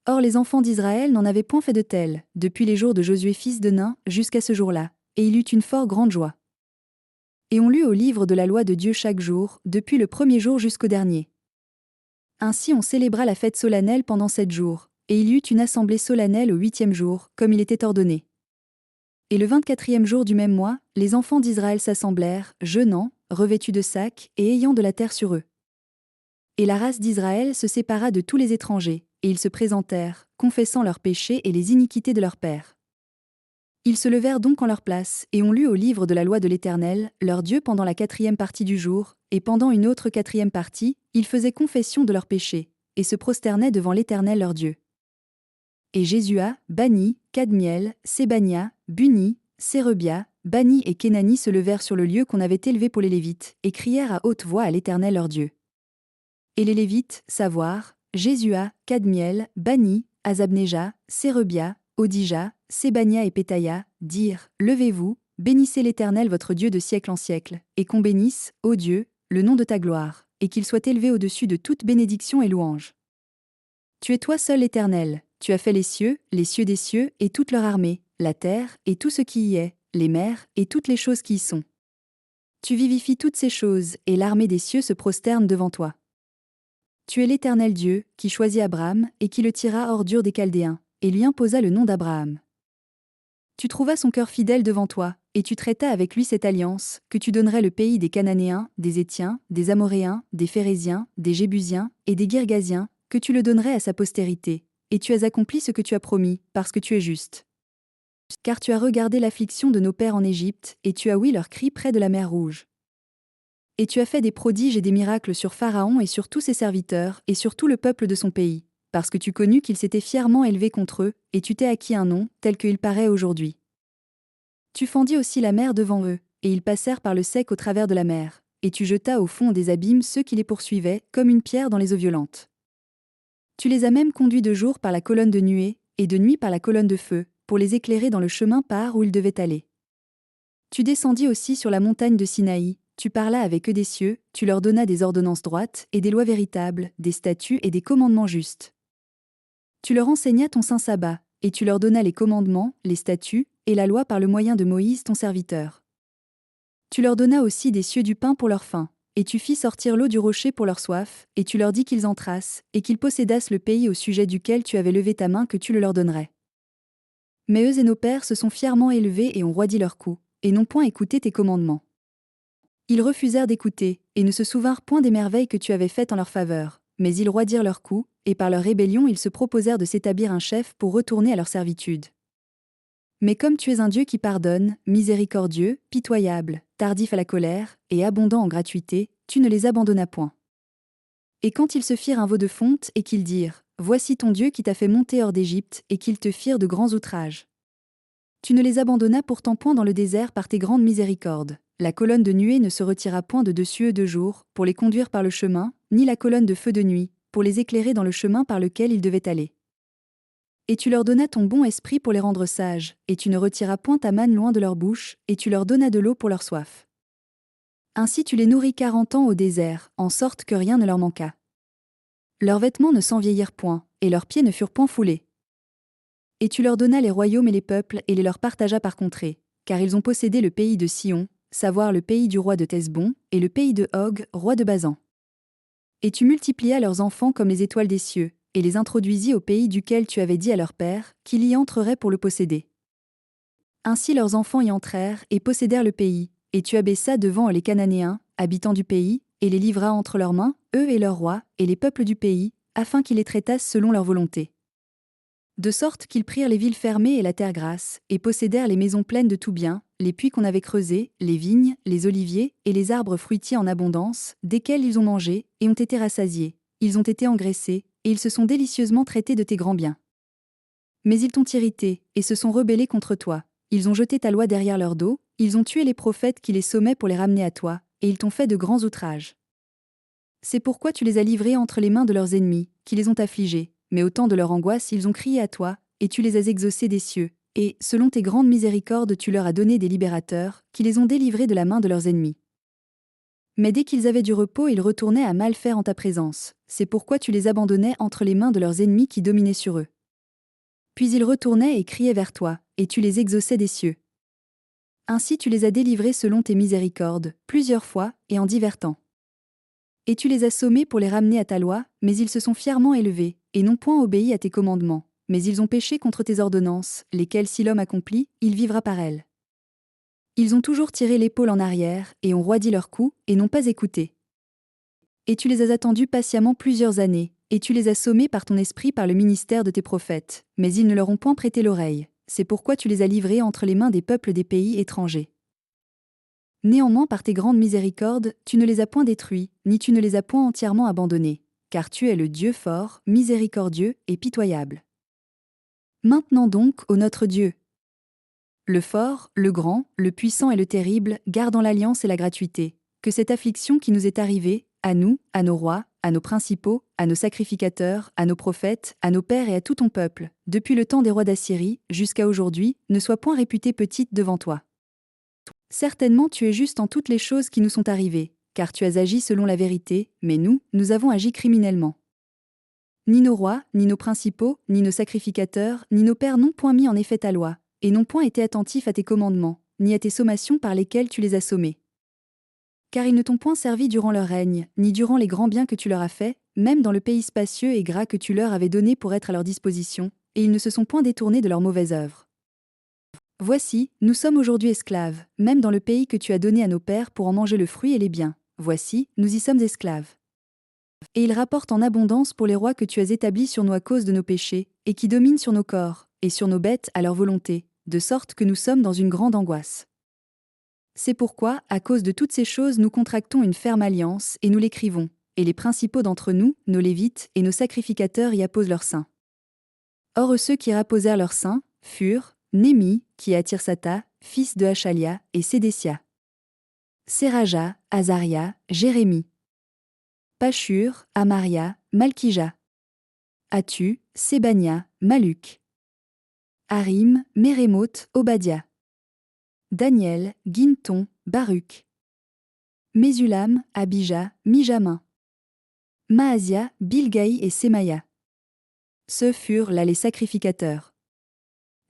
Or les enfants d'Israël n'en avaient point fait de tels, depuis les jours de Josué fils de Nun, jusqu'à ce jour-là, et il eut une fort grande joie. Et on lut au livre de la loi de Dieu chaque jour, depuis le premier jour jusqu'au dernier. Ainsi on célébra la fête solennelle pendant 7 jours, et il y eut une assemblée solennelle au 8e jour, comme il était ordonné. Et le 24e jour du même mois, les enfants d'Israël s'assemblèrent, jeûnant, revêtus de sacs et ayant de la terre sur eux. Et la race d'Israël se sépara de tous les étrangers, et ils se présentèrent, confessant leurs péchés et les iniquités de leurs pères. Ils se levèrent donc en leur place, et on lut au livre de la loi de l'Éternel, leur Dieu pendant la 4e partie du jour, et pendant une autre 4e partie, ils faisaient confession de leurs péchés, et se prosternaient devant l'Éternel leur Dieu. Et Jésua, Bani, Kadmiel, Sébania, Buni, Sérebia, Bani et Kénani se levèrent sur le lieu qu'on avait élevé pour les Lévites, et crièrent à haute voix à l'Éternel leur Dieu. Et les Lévites, savoir, Jésua, Kadmiel, Bani, Azabneja, Sérebia, Odija, Sébania et Pétaïa, dirent « Levez-vous, bénissez l'Éternel votre Dieu de siècle en siècle, et qu'on bénisse, ô Dieu, le nom de ta gloire, et qu'il soit élevé au-dessus de toute bénédiction et louange. Tu es toi seul l'Éternel, tu as fait les cieux des cieux et toute leur armée, la terre et tout ce qui y est, les mers et toutes les choses qui y sont. Tu vivifies toutes ces choses, et l'armée des cieux se prosterne devant toi. Tu es l'Éternel Dieu, qui choisit Abraham, et qui le tira hors d'Ur des Chaldéens, et lui imposa le nom d'Abraham. Tu trouvas son cœur fidèle devant toi, et tu traitas avec lui cette alliance, que tu donnerais le pays des Cananéens, des Héthiens, des Amoréens, des Phéréziens, des Jébusiens, et des Girgasiens, que tu le donnerais à sa postérité, et tu as accompli ce que tu as promis, parce que tu es juste. Car tu as regardé l'affliction de nos pères en Égypte, et tu as ouï leurs cris près de la mer Rouge. Et tu as fait des prodiges et des miracles sur Pharaon et sur tous ses serviteurs, et sur tout le peuple de son pays, parce que tu connus qu'ils s'étaient fièrement élevés contre eux, et tu t'es acquis un nom, tel qu'il paraît aujourd'hui. Tu fendis aussi la mer devant eux, et ils passèrent par le sec au travers de la mer, et tu jetas au fond des abîmes ceux qui les poursuivaient, comme une pierre dans les eaux violentes. Tu les as même conduits de jour par la colonne de nuée, et de nuit par la colonne de feu, pour les éclairer dans le chemin par où ils devaient aller. Tu descendis aussi sur la montagne de Sinaï, tu parlas avec eux des cieux, tu leur donnas des ordonnances droites et des lois véritables, des statuts et des commandements justes. Tu leur enseignas ton saint sabbat, et tu leur donnas les commandements, les statuts, et la loi par le moyen de Moïse ton serviteur. Tu leur donnas aussi des cieux du pain pour leur faim, et tu fis sortir l'eau du rocher pour leur soif, et tu leur dis qu'ils entrassent, et qu'ils possédassent le pays au sujet duquel tu avais levé ta main que tu le leur donnerais. Mais eux et nos pères se sont fièrement élevés et ont roidi leur cou, et n'ont point écouté tes commandements. Ils refusèrent d'écouter, et ne se souvinrent point des merveilles que tu avais faites en leur faveur, mais ils roidirent leur cou, et par leur rébellion ils se proposèrent de s'établir un chef pour retourner à leur servitude. Mais comme tu es un Dieu qui pardonne, miséricordieux, pitoyable, tardif à la colère, et abondant en gratuité, tu ne les abandonnas point. Et quand ils se firent un veau de fonte et qu'ils dirent « Voici ton Dieu qui t'a fait monter hors d'Égypte » et qu'ils te firent de grands outrages. Tu ne les abandonnas pourtant point dans le désert par tes grandes miséricordes. La colonne de nuée ne se retira point de dessus eux de jour, pour les conduire par le chemin, ni la colonne de feu de nuit, pour les éclairer dans le chemin par lequel ils devaient aller. Et tu leur donnas ton bon esprit pour les rendre sages, et tu ne retiras point ta manne loin de leur bouche, et tu leur donnas de l'eau pour leur soif. Ainsi tu les nourris 40 ans au désert, en sorte que rien ne leur manqua. Leurs vêtements ne s'envieillirent point, et leurs pieds ne furent point foulés. Et tu leur donnas les royaumes et les peuples, et les leur partageas par contrées, car ils ont possédé le pays de Sion, savoir le pays du roi de Thesbon, et le pays de Og, roi de Basan. Et tu multiplias leurs enfants comme les étoiles des cieux, et les introduisis au pays duquel tu avais dit à leur père, qu'il y entrerait pour le posséder. Ainsi leurs enfants y entrèrent, et possédèrent le pays, et tu abaissas devant les Cananéens, habitants du pays, et les livras entre leurs mains, eux et leurs rois, et les peuples du pays, afin qu'ils les traitassent selon leur volonté. De sorte qu'ils prirent les villes fermées et la terre grasse, et possédèrent les maisons pleines de tout bien, les puits qu'on avait creusés, les vignes, les oliviers, et les arbres fruitiers en abondance, desquels ils ont mangé, et ont été rassasiés, ils ont été engraissés, et ils se sont délicieusement traités de tes grands biens. Mais ils t'ont irrité, et se sont rebellés contre toi, ils ont jeté ta loi derrière leur dos, ils ont tué les prophètes qui les sommaient pour les ramener à toi, et ils t'ont fait de grands outrages. C'est pourquoi tu les as livrés entre les mains de leurs ennemis, qui les ont affligés, mais au temps de leur angoisse ils ont crié à toi, et tu les as exaucés des cieux, et, selon tes grandes miséricordes tu leur as donné des libérateurs, qui les ont délivrés de la main de leurs ennemis. Mais dès qu'ils avaient du repos ils retournaient à mal faire en ta présence, c'est pourquoi tu les abandonnais entre les mains de leurs ennemis qui dominaient sur eux. Puis ils retournaient et criaient vers toi, et tu les exauçais des cieux. Ainsi tu les as délivrés selon tes miséricordes, plusieurs fois, et en divers temps. Et tu les as sommés pour les ramener à ta loi, mais ils se sont fièrement élevés, et n'ont point obéi à tes commandements, mais ils ont péché contre tes ordonnances, lesquelles si l'homme accomplit, il vivra par elles. Ils ont toujours tiré l'épaule en arrière, et ont roidi leur cou, et n'ont pas écouté. Et tu les as attendus patiemment plusieurs années, et tu les as sommés par ton esprit par le ministère de tes prophètes, mais ils ne leur ont point prêté l'oreille, c'est pourquoi tu les as livrés entre les mains des peuples des pays étrangers. Néanmoins par tes grandes miséricordes, tu ne les as point détruits, ni tu ne les as point entièrement abandonnés, car tu es le Dieu fort, miséricordieux et pitoyable. Maintenant donc, ô notre Dieu, le fort, le grand, le puissant et le terrible, gardant l'alliance et la gratuité, que cette affliction qui nous est arrivée, à nous, à nos rois, à nos principaux, à nos sacrificateurs, à nos prophètes, à nos pères et à tout ton peuple, depuis le temps des rois d'Assyrie, jusqu'à aujourd'hui, ne sois point réputée petite devant toi. Certainement tu es juste en toutes les choses qui nous sont arrivées, car tu as agi selon la vérité, mais nous avons agi criminellement. Ni nos rois, ni nos principaux, ni nos sacrificateurs, ni nos pères n'ont point mis en effet ta loi, et n'ont point été attentifs à tes commandements, ni à tes sommations par lesquelles tu les as sommés. Car ils ne t'ont point servi durant leur règne, ni durant les grands biens que tu leur as faits, même dans le pays spacieux et gras que tu leur avais donné pour être à leur disposition, et ils ne se sont point détournés de leurs mauvaises œuvres. Voici, nous sommes aujourd'hui esclaves, même dans le pays que tu as donné à nos pères pour en manger le fruit et les biens. Voici, nous y sommes esclaves. Et ils rapportent en abondance pour les rois que tu as établis sur nous à cause de nos péchés, et qui dominent sur nos corps, et sur nos bêtes à leur volonté, de sorte que nous sommes dans une grande angoisse. C'est pourquoi, à cause de toutes ces choses, nous contractons une ferme alliance, et nous l'écrivons, et les principaux d'entre nous, nos Lévites, et nos sacrificateurs y apposent leur sein. Or ceux qui apposèrent leur sein furent Némi, qui est à Tirsatha, fils de Hachalia, et Sédécia. Séraja, Azaria, Jérémie. Pashur, Amaria, Malkija. Atu, Sébania, Maluk. Harim, Mérémoth, Obadia. Daniel, Ginton, Baruch. Mésulam, Abija, Mijamin. Maasia, Bilgaï et Sémaïa. Ce furent là les sacrificateurs.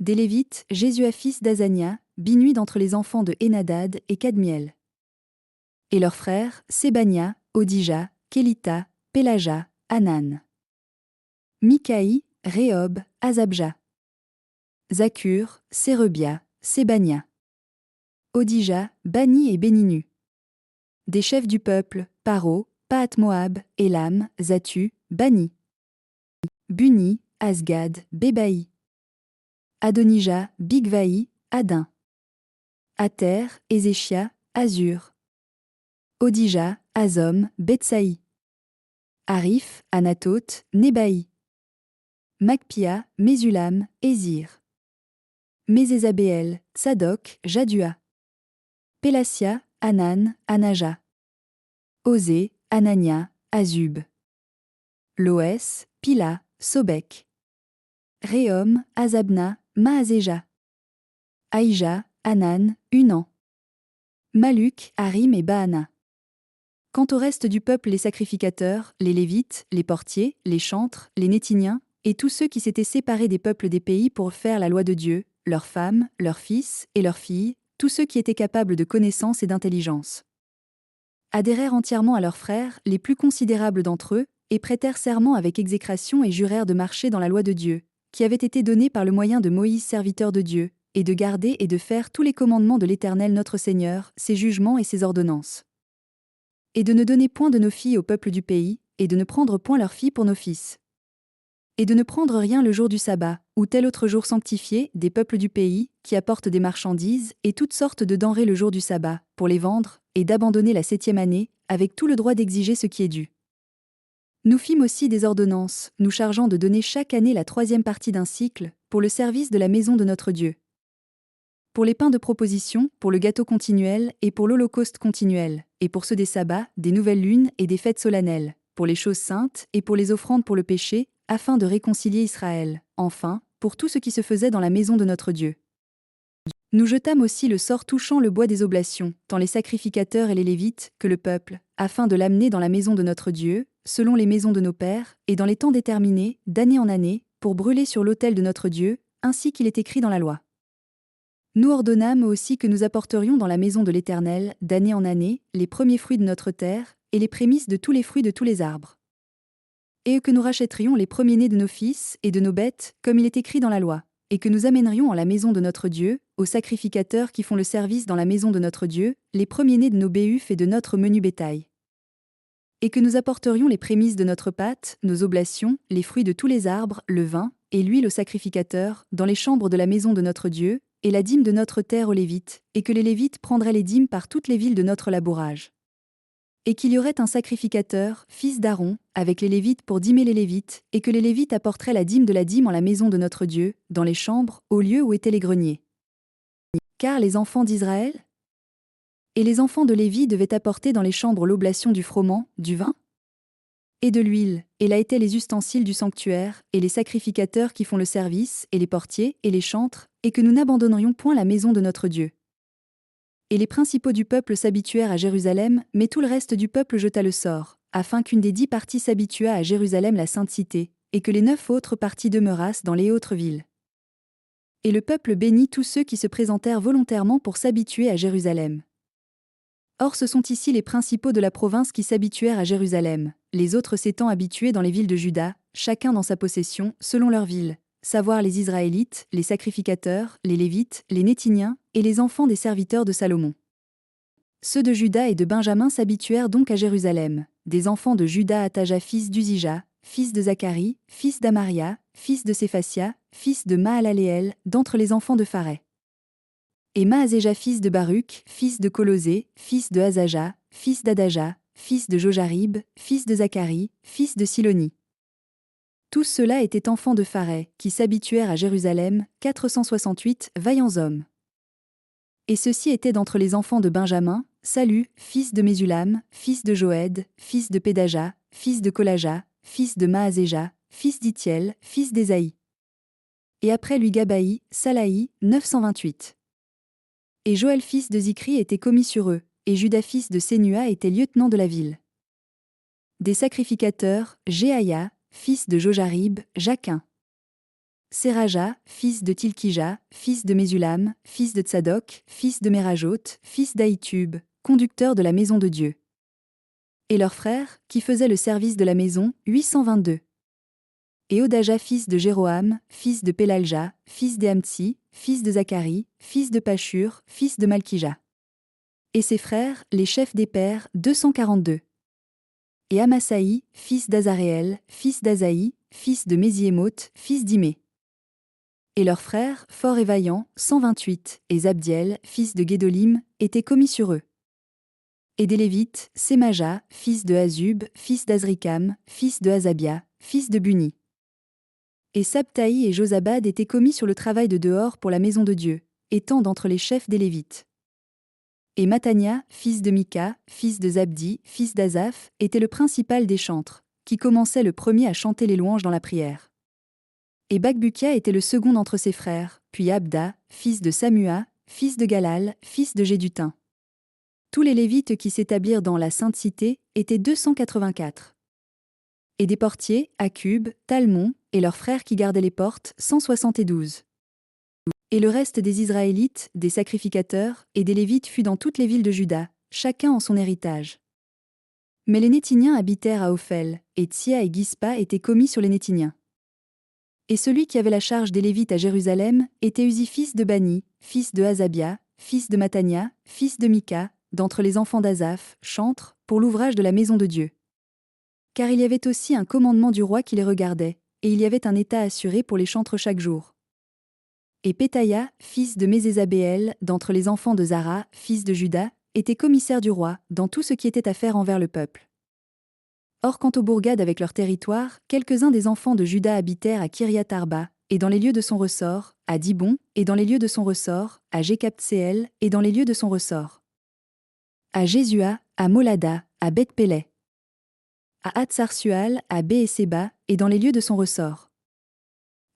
Des Lévites, Jésua fils d'Azania, Binui d'entre les enfants de Hénadad et Kadmiel. Et leurs frères, Sébania, Odija, Kélita, Pélaja, Hanan. Mikaï, Réhob, Azabja. Zakur, Sérebia, Sébania. Odija, Bani et Béninu. Des chefs du peuple, Paro, Pahat-Moab, Élam, Zatu, Bani. Buni, Asgad, Bébaï. Adonija, Bigvaï, Adin. Ater, Ézéchia, Azur. Odija, Azom, Betsaï. Arif, Anatoth, Nébaï. Macpia, Mésulam, Ézir. Mézézabéel, Tsadok, Jadua. Pélassia, Hanan, Anaja. Osée, Anania, Azub. Loès, Pila, Sobek. Réhom, Azabna, Maazéja. Aïja, Hanan, Unan. Maluk, Harim et Baana. Quant au reste du peuple, les sacrificateurs, les Lévites, les portiers, les chantres, les Nétiniens, et tous ceux qui s'étaient séparés des peuples des pays pour faire la loi de Dieu, leurs femmes, leurs fils et leurs filles, tous ceux qui étaient capables de connaissance et d'intelligence, adhérèrent entièrement à leurs frères, les plus considérables d'entre eux, et prêtèrent serment avec exécration et jurèrent de marcher dans la loi de Dieu, qui avait été donnée par le moyen de Moïse serviteur de Dieu, et de garder et de faire tous les commandements de l'Éternel notre Seigneur, ses jugements et ses ordonnances. Et de ne donner point de nos filles au peuple du pays, et de ne prendre point leurs filles pour nos fils. Et de ne prendre rien le jour du sabbat, ou tel autre jour sanctifié, des peuples du pays, qui apportent des marchandises, et toutes sortes de denrées le jour du sabbat, pour les vendre, et d'abandonner la 7e année, avec tout le droit d'exiger ce qui est dû. Nous fîmes aussi des ordonnances, nous chargeant de donner chaque année la 3e partie d'un cycle, pour le service de la maison de notre Dieu. Pour les pains de proposition, pour le gâteau continuel, et pour l'holocauste continuel, et pour ceux des sabbats, des nouvelles lunes et des fêtes solennelles, pour les choses saintes, et pour les offrandes pour le péché, afin de réconcilier Israël, enfin, pour tout ce qui se faisait dans la maison de notre Dieu. Nous jetâmes aussi le sort touchant le bois des oblations, tant les sacrificateurs et les Lévites, que le peuple, afin de l'amener dans la maison de notre Dieu, selon les maisons de nos pères, et dans les temps déterminés, d'année en année, pour brûler sur l'autel de notre Dieu, ainsi qu'il est écrit dans la loi. Nous ordonnâmes aussi que nous apporterions dans la maison de l'Éternel, d'année en année, les premiers fruits de notre terre, et les prémices de tous les fruits de tous les arbres. Et que nous rachèterions les premiers-nés de nos fils et de nos bêtes, comme il est écrit dans la loi, et que nous amènerions en la maison de notre Dieu, aux sacrificateurs qui font le service dans la maison de notre Dieu, les premiers-nés de nos béhufs et de notre menu bétail. Et que nous apporterions les prémices de notre pâte, nos oblations, les fruits de tous les arbres, le vin, et l'huile aux sacrificateurs, dans les chambres de la maison de notre Dieu, et la dîme de notre terre aux Lévites, et que les Lévites prendraient les dîmes par toutes les villes de notre labourage. Et qu'il y aurait un sacrificateur, fils d'Aaron, avec les Lévites pour dîmer les Lévites, et que les Lévites apporteraient la dîme de la dîme en la maison de notre Dieu, dans les chambres, au lieu où étaient les greniers. Car les enfants d'Israël Et les enfants de Lévi devaient apporter dans les chambres l'oblation du froment, du vin et de l'huile, et là étaient les ustensiles du sanctuaire, et les sacrificateurs qui font le service, et les portiers, et les chantres, et que nous n'abandonnerions point la maison de notre Dieu. Et les principaux du peuple s'habituèrent à Jérusalem, mais tout le reste du peuple jeta le sort, afin qu'une des 10 parties s'habituât à Jérusalem la sainte cité, et que les 9 autres parties demeurassent dans les autres villes. Et le peuple bénit tous ceux qui se présentèrent volontairement pour s'habituer à Jérusalem. Or ce sont ici les principaux de la province qui s'habituèrent à Jérusalem, les autres s'étant habitués dans les villes de Juda, chacun dans sa possession, selon leur ville, savoir les Israélites, les sacrificateurs, les Lévites, les Néthiniens, et les enfants des serviteurs de Salomon. Ceux de Juda et de Benjamin s'habituèrent donc à Jérusalem, des enfants de Juda Attaja fils d'Uzija, fils de Zacharie, fils d'Amaria, fils de Séphatia, fils de Mahalaleel, d'entre les enfants de Pharet. Et Maazéja fils de Baruch, fils de Colosé, fils de Hazaja, fils d'Adaja, fils de Jojarib, fils de Zacharie, fils de Siloni. Tous ceux-là étaient enfants de Pharet, qui s'habituèrent à Jérusalem, 468 vaillants hommes. Et ceux-ci étaient d'entre les enfants de Benjamin, Salu, fils de Mésulam, fils de Joëd, fils de Pédaja, fils de Kolaja, fils de Maazéja, fils d'Itiel, fils d'Ésaïe. Et après lui Gabaï, Salaï, 928. Et Joël fils de Zikri était commis sur eux, et Judas fils de Sénua était lieutenant de la ville. Des sacrificateurs, Jéaïa, fils de Jojarib, Jaquin. Séraja, fils de Tilkija, fils de Mésulam, fils de Tsadok, fils de Mérajot, fils d'Aïtub, conducteur de la maison de Dieu. Et leurs frères, qui faisaient le service de la maison, 822. Et Odaja fils de Jéroham, fils de Pélalja, fils d'Eamtsi, fils de Zacharie, fils de Pashur, fils de Malkija. Et ses frères, les chefs des pères, 242. Et Amasaï, fils d'Azaréel, fils d'Azaï, fils de Mésiémoth, fils d'Imé. Et leurs frères, forts et vaillants, 128, et Zabdiel, fils de Guédolim, étaient commis sur eux. Et des Lévites, Sémaja, fils de Azub, fils d'Azrikam, fils de Hazabia, fils de Buni. Et Sabtaï et Josabad étaient commis sur le travail de dehors pour la maison de Dieu, étant d'entre les chefs des Lévites. Et Matania, fils de Mika, fils de Zabdi, fils d'Azaph, était le principal des chantres, qui commençait le premier à chanter les louanges dans la prière. Et Bakbukia était le second d'entre ses frères, puis Abda, fils de Samua, fils de Galal, fils de Gédutin. Tous les Lévites qui s'établirent dans la Sainte Cité étaient 284. Et des portiers, Akub, Talmon, et leurs frères qui gardaient les portes, 172. Et le reste des Israélites, des sacrificateurs, et des Lévites fut dans toutes les villes de Juda, chacun en son héritage. Mais les Néthiniens habitèrent à Ophel, et Tsia et Gispa étaient commis sur les Néthiniens. Et celui qui avait la charge des Lévites à Jérusalem était Uzi fils de Bani, fils de Hazabia, fils de Matania, fils de Mika, d'entre les enfants d'Azaph, chantres, pour l'ouvrage de la maison de Dieu. Car il y avait aussi un commandement du roi qui les regardait, et il y avait un état assuré pour les chantres chaque jour. Et Pétaïa, fils de Mésésabéel, d'entre les enfants de Zara, fils de Juda, était commissaire du roi, dans tout ce qui était à faire envers le peuple. Or quant aux bourgades avec leur territoire, quelques-uns des enfants de Juda habitèrent à Kiriath Arba, et dans les lieux de son ressort, à Dibon, et dans les lieux de son ressort, à Jékaptséel, et dans les lieux de son ressort. À Jésua, à Molada, à Beth-Pélé. À Hatsarsual, à Béhéséba, et dans les lieux de son ressort.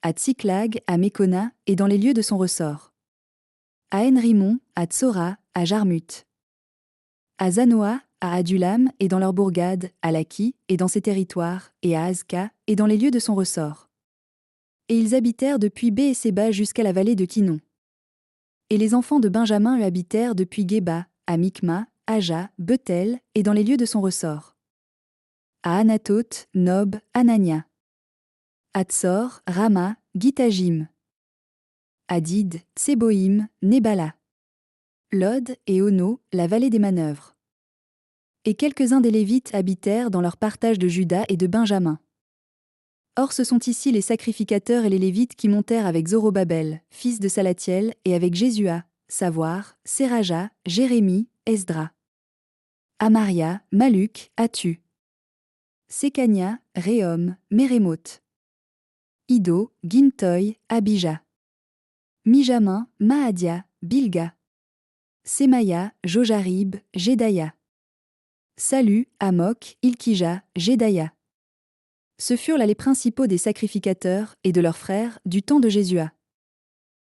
À Tsiklag, à Mékona, et dans les lieux de son ressort. À Enrimon, à Tsora, à Jarmut. À Zanoa, à Adulam, et dans leurs bourgades, à Laki, et dans ses territoires, et à Azka, et dans les lieux de son ressort. Et ils habitèrent depuis Béhéséba jusqu'à la vallée de Kinon. Et les enfants de Benjamin y habitèrent depuis Géba, à Mikma, Aja, Bethel, et dans les lieux de son ressort. À Anathoth, Nob, Anania. À Tsor, Rama, Gitajim. Hadid, Tseboïm, Nébala. Lod et Ono, la vallée des manœuvres. Et quelques-uns des Lévites habitèrent dans leur partage de Juda et de Benjamin. Or ce sont ici les sacrificateurs et les Lévites qui montèrent avec Zorobabel, fils de Salatiel, et avec Jésua, savoir, Séraja, Jérémie, Esdra. Amaria, Maluk, Atu. Sécania, Réhom, Mérémoth. Ido, Gintoy, Abija. Mijamin, Maadia, Bilga. Sémaïa, Jojarib, Jédaïa. Sallu, Amok, Ilkija, Jédaïa. Ce furent là les principaux des sacrificateurs et de leurs frères du temps de Jésua.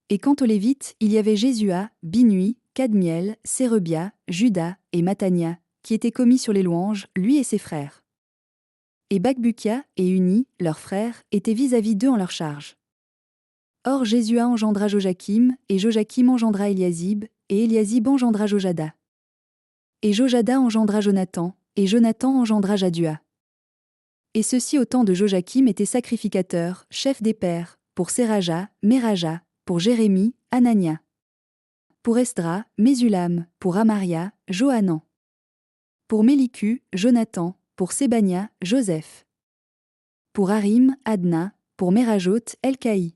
Et quant aux Lévites, il y avait Jésua, Binui, Kadmiel, Sérebia, Juda et Matania, qui étaient commis sur les louanges, lui et ses frères. Et Bakbukia et Uni, leurs frères, étaient vis-à-vis d'eux en leur charge. Or Jésua engendra Jojakim, et Jojakim engendra Eliasib, et Eliasib engendra Jojada. Et Jojada engendra Jonathan, et Jonathan engendra Jadua. Et ceux-ci au temps de Jojakim étaient sacrificateurs, chefs des pères, pour Séraja, Méraja, pour Jérémie, Anania. Pour Esdra, Mésulam, pour Amaria, Johanan. Pour Mélicu, Jonathan, pour Sébania, Joseph. Pour Harim, Adna, pour Mérajot, Elkaï.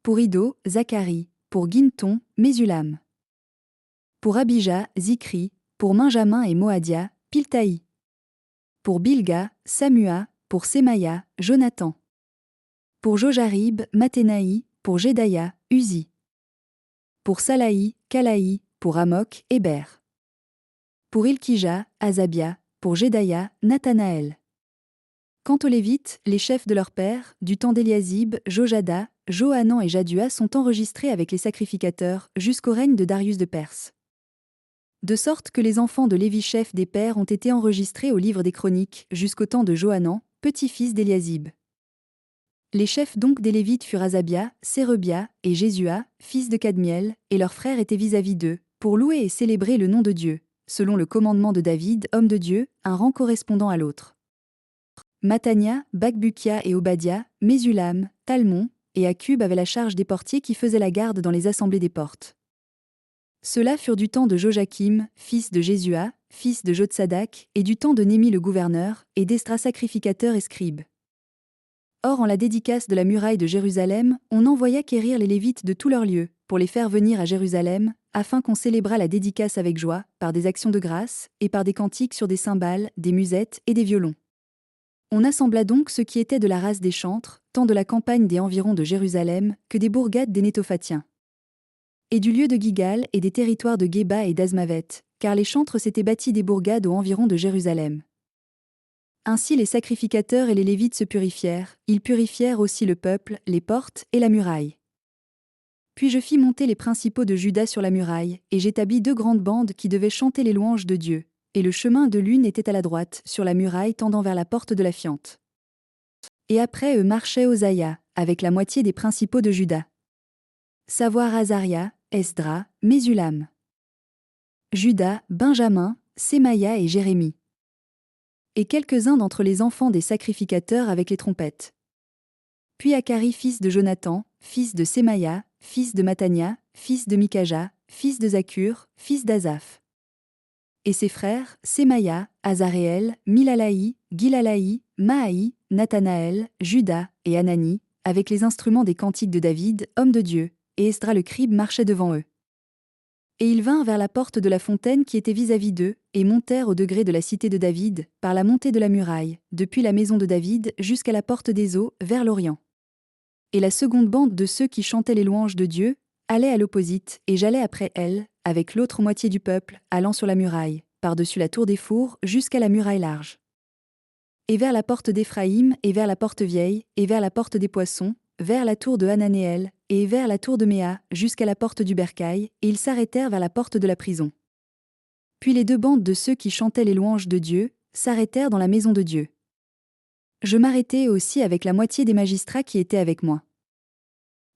Pour Ido, Zacharie, pour Ginton, Mésulam. Pour Abija, Zikri, pour Benjamin et Moadia, Piltaï. Pour Bilga, Samua, pour Sémaïa, Jonathan. Pour Jojarib, Mathénaï, pour Jédaïa, Uzi. Pour Salaï, Kalaï, pour Amok, Héber. Pour Ilkija, Azabia, pour Jédaïa, Nathanaël. Quant aux Lévites, les chefs de leurs pères, du temps d'Eliasib, Jojada, Johanan et Jadua sont enregistrés avec les sacrificateurs jusqu'au règne de Darius de Perse. De sorte que les enfants de Lévi chefs des pères ont été enregistrés au livre des Chroniques jusqu'au temps de Johanan, petit-fils d'Eliasib. Les chefs donc des Lévites furent Azabia, Sérebia et Jésua, fils de Kadmiel, et leurs frères étaient vis-à-vis d'eux, pour louer et célébrer le nom de Dieu, selon le commandement de David, homme de Dieu, un rang correspondant à l'autre. Matania, Bakbukia et Obadia, Mésulam, Talmon et Akub avaient la charge des portiers qui faisaient la garde dans les assemblées des portes. Ceux-là furent du temps de Jojakim, fils de Jésua, fils de Jotsadak, et du temps de Némi le gouverneur, et d'Esdra sacrificateur et scribe. Or en la dédicace de la muraille de Jérusalem, on envoya quérir les Lévites de tous leurs lieux, pour les faire venir à Jérusalem, afin qu'on célébrât la dédicace avec joie, par des actions de grâce, et par des cantiques sur des cymbales, des musettes et des violons. On assembla donc ceux qui étaient de la race des chantres, tant de la campagne des environs de Jérusalem, que des bourgades des Nétophatiens. Et du lieu de Gigal et des territoires de Géba et d'Azmavet, car les chantres s'étaient bâtis des bourgades aux environs de Jérusalem. Ainsi les sacrificateurs et les Lévites se purifièrent, ils purifièrent aussi le peuple, les portes et la muraille. Puis je fis monter les principaux de Juda sur la muraille, et j'établis 2 grandes bandes qui devaient chanter les louanges de Dieu, et le chemin de l'une était à la droite, sur la muraille tendant vers la porte de la fiente. Et après eux marchait Osaïa, avec la moitié des principaux de Juda. Savoir Azaria, Esdra, Mésulam. Juda, Benjamin, Sémaïa et Jérémie. Et quelques-uns d'entre les enfants des sacrificateurs avec les trompettes. Puis Akari fils de Jonathan, fils de Sémaïa, fils de Matania, fils de Mikaja, fils de Zakur, fils d'Azaph. Et ses frères, Sémaïa, Azaréel, Milalaï, Gilalaï, Mahaï, Nathanaël, Juda et Anani, avec les instruments des cantiques de David, homme de Dieu, et Esdra le cribe marchait devant eux. Et ils vinrent vers la porte de la fontaine qui était vis-à-vis d'eux, et montèrent au degré de la cité de David, par la montée de la muraille, depuis la maison de David jusqu'à la porte des eaux, vers l'Orient. Et la seconde bande de ceux qui chantaient les louanges de Dieu allait à l'opposite, et j'allais après elle, avec l'autre moitié du peuple, allant sur la muraille, par-dessus la tour des fours, jusqu'à la muraille large. Et vers la porte d'Éphraïm, et vers la porte vieille, et vers la porte des poissons, vers la tour de Hananéel, et vers la tour de Méa, jusqu'à la porte du bercail, et ils s'arrêtèrent vers la porte de la prison. Puis les 2 bandes de ceux qui chantaient les louanges de Dieu s'arrêtèrent dans la maison de Dieu. Je m'arrêtai aussi avec la moitié des magistrats qui étaient avec moi.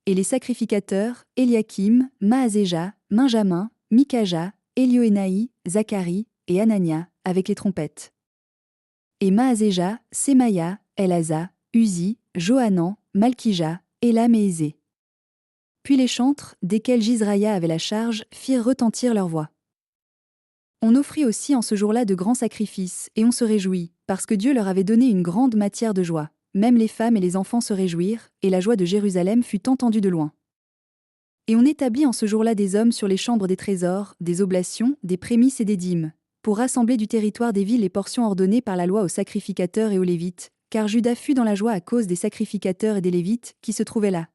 Et les sacrificateurs, Eliakim, Maazéja, Benjamin, Mikaja, Élioénaï, Zacharie et Anania, avec les trompettes. Et Maazéja, Sémaïa, Elasa, Uzi, Johanan, Malkija, Élam et Ézé. Puis les chantres, desquels Jizraïa avait la charge, firent retentir leur voix. On offrit aussi en ce jour-là de grands sacrifices, et on se réjouit, parce que Dieu leur avait donné une grande matière de joie. Même les femmes et les enfants se réjouirent, et la joie de Jérusalem fut entendue de loin. Et on établit en ce jour-là des hommes sur les chambres des trésors, des oblations, des prémices et des dîmes, pour rassembler du territoire des villes les portions ordonnées par la loi aux sacrificateurs et aux Lévites, car Juda fut dans la joie à cause des sacrificateurs et des Lévites qui se trouvaient là.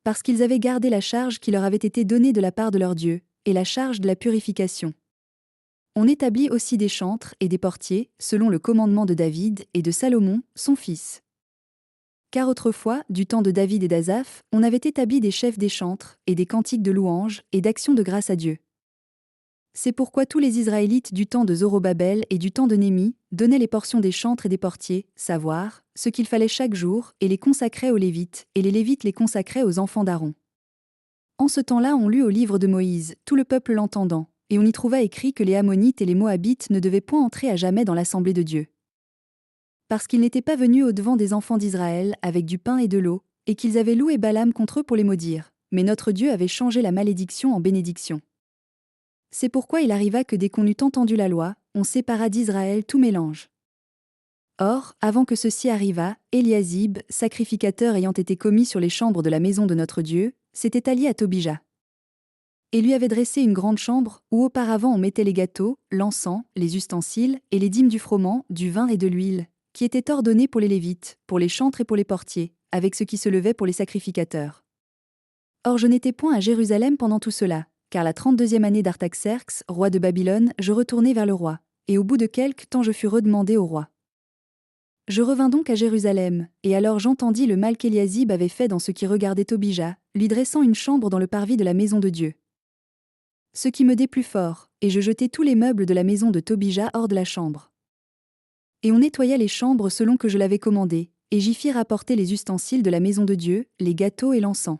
Parce qu'ils avaient gardé la charge qui leur avait été donnée de la part de leur Dieu, et la charge de la purification. On établit aussi des chantres et des portiers, selon le commandement de David et de Salomon, son fils. Car autrefois, du temps de David et d'Asaph, on avait établi des chefs des chantres, et des cantiques de louange, et d'actions de grâce à Dieu. C'est pourquoi tous les Israélites du temps de Zorobabel et du temps de Némi donnaient les portions des chantres et des portiers, savoir, ce qu'il fallait chaque jour, et les consacraient aux Lévites, et les Lévites les consacraient aux enfants d'Aaron. En ce temps-là, on lut au livre de Moïse, tout le peuple l'entendant, et on y trouva écrit que les Ammonites et les Moabites ne devaient point entrer à jamais dans l'assemblée de Dieu. Parce qu'ils n'étaient pas venus au-devant des enfants d'Israël avec du pain et de l'eau, et qu'ils avaient loué Balaam contre eux pour les maudire, mais notre Dieu avait changé la malédiction en bénédiction. C'est pourquoi il arriva que dès qu'on eut entendu la loi, on sépara d'Israël tout mélange. Or, avant que ceci arrivât, Eliasib, sacrificateur ayant été commis sur les chambres de la maison de notre Dieu, s'était allié à Tobija. Et lui avait dressé une grande chambre, où auparavant on mettait les gâteaux, l'encens, les ustensiles, et les dîmes du froment, du vin et de l'huile, qui étaient ordonnés pour les Lévites, pour les chantres et pour les portiers, avec ce qui se levait pour les sacrificateurs. Or je n'étais point à Jérusalem pendant tout cela, car la 32e année d'Artaxerxes, roi de Babylone, je retournai vers le roi, et au bout de quelque temps je fus redemandé au roi. Je revins donc à Jérusalem, et alors j'entendis le mal qu'Eliasib avait fait dans ce qui regardait Tobija, lui dressant une chambre dans le parvis de la maison de Dieu. Ce qui me déplut fort, et je jetai tous les meubles de la maison de Tobija hors de la chambre. Et on nettoya les chambres selon que je l'avais commandé, et j'y fis rapporter les ustensiles de la maison de Dieu, les gâteaux et l'encens.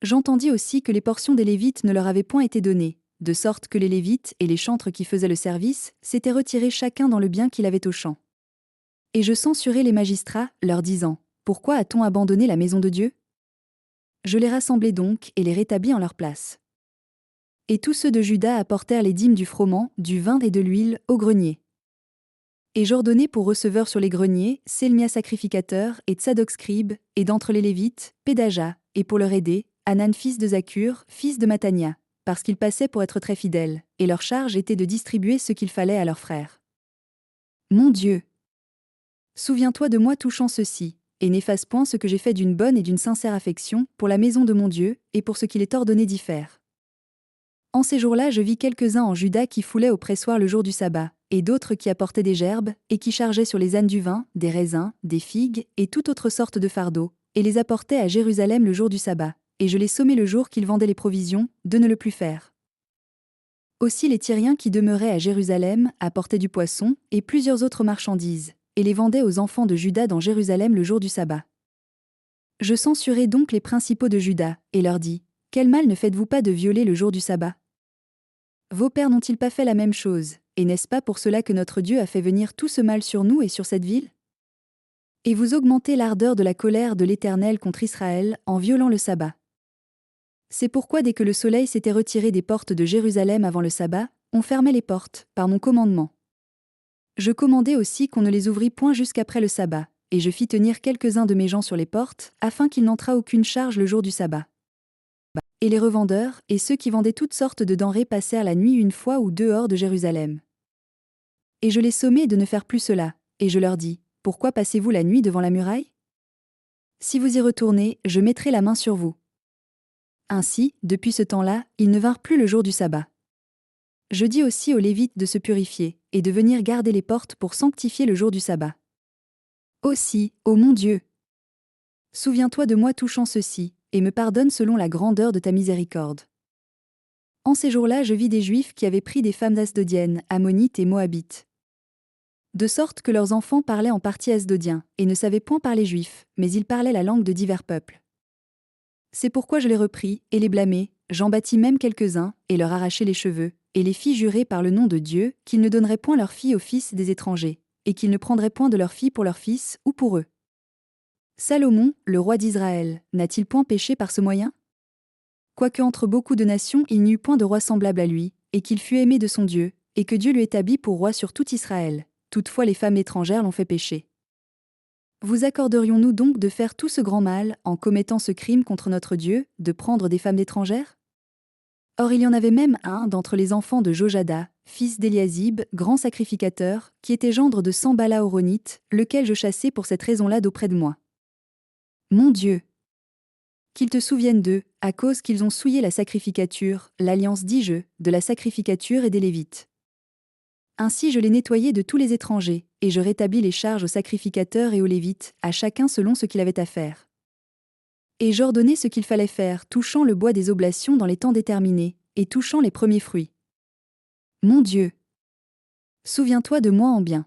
J'entendis aussi que les portions des Lévites ne leur avaient point été données, de sorte que les Lévites et les chantres qui faisaient le service s'étaient retirés chacun dans le bien qu'il avait au champ. Et je censurai les magistrats, leur disant : Pourquoi a-t-on abandonné la maison de Dieu ? Je les rassemblai donc et les rétablis en leur place. Et tous ceux de Juda apportèrent les dîmes du froment, du vin et de l'huile au grenier. Et j'ordonnai pour receveurs sur les greniers Selmia sacrificateur et Tsadok scribe, et d'entre les Lévites, Pédaja, et pour leur aider, Hanan fils de Zakur, fils de Matania, parce qu'ils passaient pour être très fidèles, et leur charge était de distribuer ce qu'il fallait à leurs frères. Mon Dieu! Souviens-toi de moi touchant ceci, et n'efface point ce que j'ai fait d'une bonne et d'une sincère affection pour la maison de mon Dieu, et pour ce qu'il est ordonné d'y faire. En ces jours-là, je vis quelques-uns en Juda qui foulaient au pressoir le jour du sabbat, et d'autres qui apportaient des gerbes, et qui chargeaient sur les ânes du vin, des raisins, des figues, et toute autre sorte de fardeaux, et les apportaient à Jérusalem le jour du sabbat, et je les sommai le jour qu'ils vendaient les provisions, de ne le plus faire. Aussi les Tyriens qui demeuraient à Jérusalem apportaient du poisson, et plusieurs autres marchandises, et les vendaient aux enfants de Juda dans Jérusalem le jour du sabbat. Je censurai donc les principaux de Juda, et leur dis : Quel mal ne faites-vous pas de violer le jour du sabbat ? Vos pères n'ont-ils pas fait la même chose, et n'est-ce pas pour cela que notre Dieu a fait venir tout ce mal sur nous et sur cette ville ? Et vous augmentez l'ardeur de la colère de l'Éternel contre Israël en violant le sabbat. C'est pourquoi dès que le soleil s'était retiré des portes de Jérusalem avant le sabbat, on fermait les portes, par mon commandement. Je commandai aussi qu'on ne les ouvrît point jusqu'après le sabbat, et je fis tenir quelques-uns de mes gens sur les portes, afin qu'il n'entrât aucune charge le jour du sabbat. Et les revendeurs, et ceux qui vendaient toutes sortes de denrées passèrent la nuit une fois ou deux hors de Jérusalem. Et je les sommai de ne faire plus cela, et je leur dis : Pourquoi passez-vous la nuit devant la muraille ? Si vous y retournez, je mettrai la main sur vous. Ainsi, depuis ce temps-là, ils ne vinrent plus le jour du sabbat. Je dis aussi aux Lévites de se purifier, et de venir garder les portes pour sanctifier le jour du sabbat. Aussi, ô mon Dieu, souviens-toi de moi touchant ceci, et me pardonne selon la grandeur de ta miséricorde. En ces jours-là, je vis des Juifs qui avaient pris des femmes asdodiennes, ammonites et moabites. De sorte que leurs enfants parlaient en partie asdodien, et ne savaient point parler juif, mais ils parlaient la langue de divers peuples. C'est pourquoi je les repris, et les blâmai, j'en battis même quelques-uns, et leur arrachai les cheveux, et les fis jurer par le nom de Dieu qu'ils ne donneraient point leurs filles aux fils des étrangers, et qu'ils ne prendraient point de leurs filles pour leurs fils ou pour eux. Salomon, le roi d'Israël, n'a-t-il point péché par ce moyen ? Quoique entre beaucoup de nations il n'y eût point de roi semblable à lui, et qu'il fût aimé de son Dieu, et que Dieu lui établit pour roi sur tout Israël, toutefois les femmes étrangères l'ont fait pécher. Vous accorderions-nous donc de faire tout ce grand mal, en commettant ce crime contre notre Dieu, de prendre des femmes étrangères ? Or il y en avait même un d'entre les enfants de Jojada, fils d'Eliasib, grand sacrificateur, qui était gendre de Sambala Horonite, lequel je chassai pour cette raison-là d'auprès de moi. Mon Dieu ! Qu'ils te souviennent d'eux, à cause qu'ils ont souillé la sacrificature, l'alliance dis-je, de la sacrificature et des Lévites. Ainsi je les nettoyai de tous les étrangers, et je rétablis les charges aux sacrificateurs et aux Lévites, à chacun selon ce qu'il avait à faire. Et j'ordonnai ce qu'il fallait faire, touchant le bois des oblations dans les temps déterminés, et touchant les premiers fruits. Mon Dieu! Souviens-toi de moi en bien.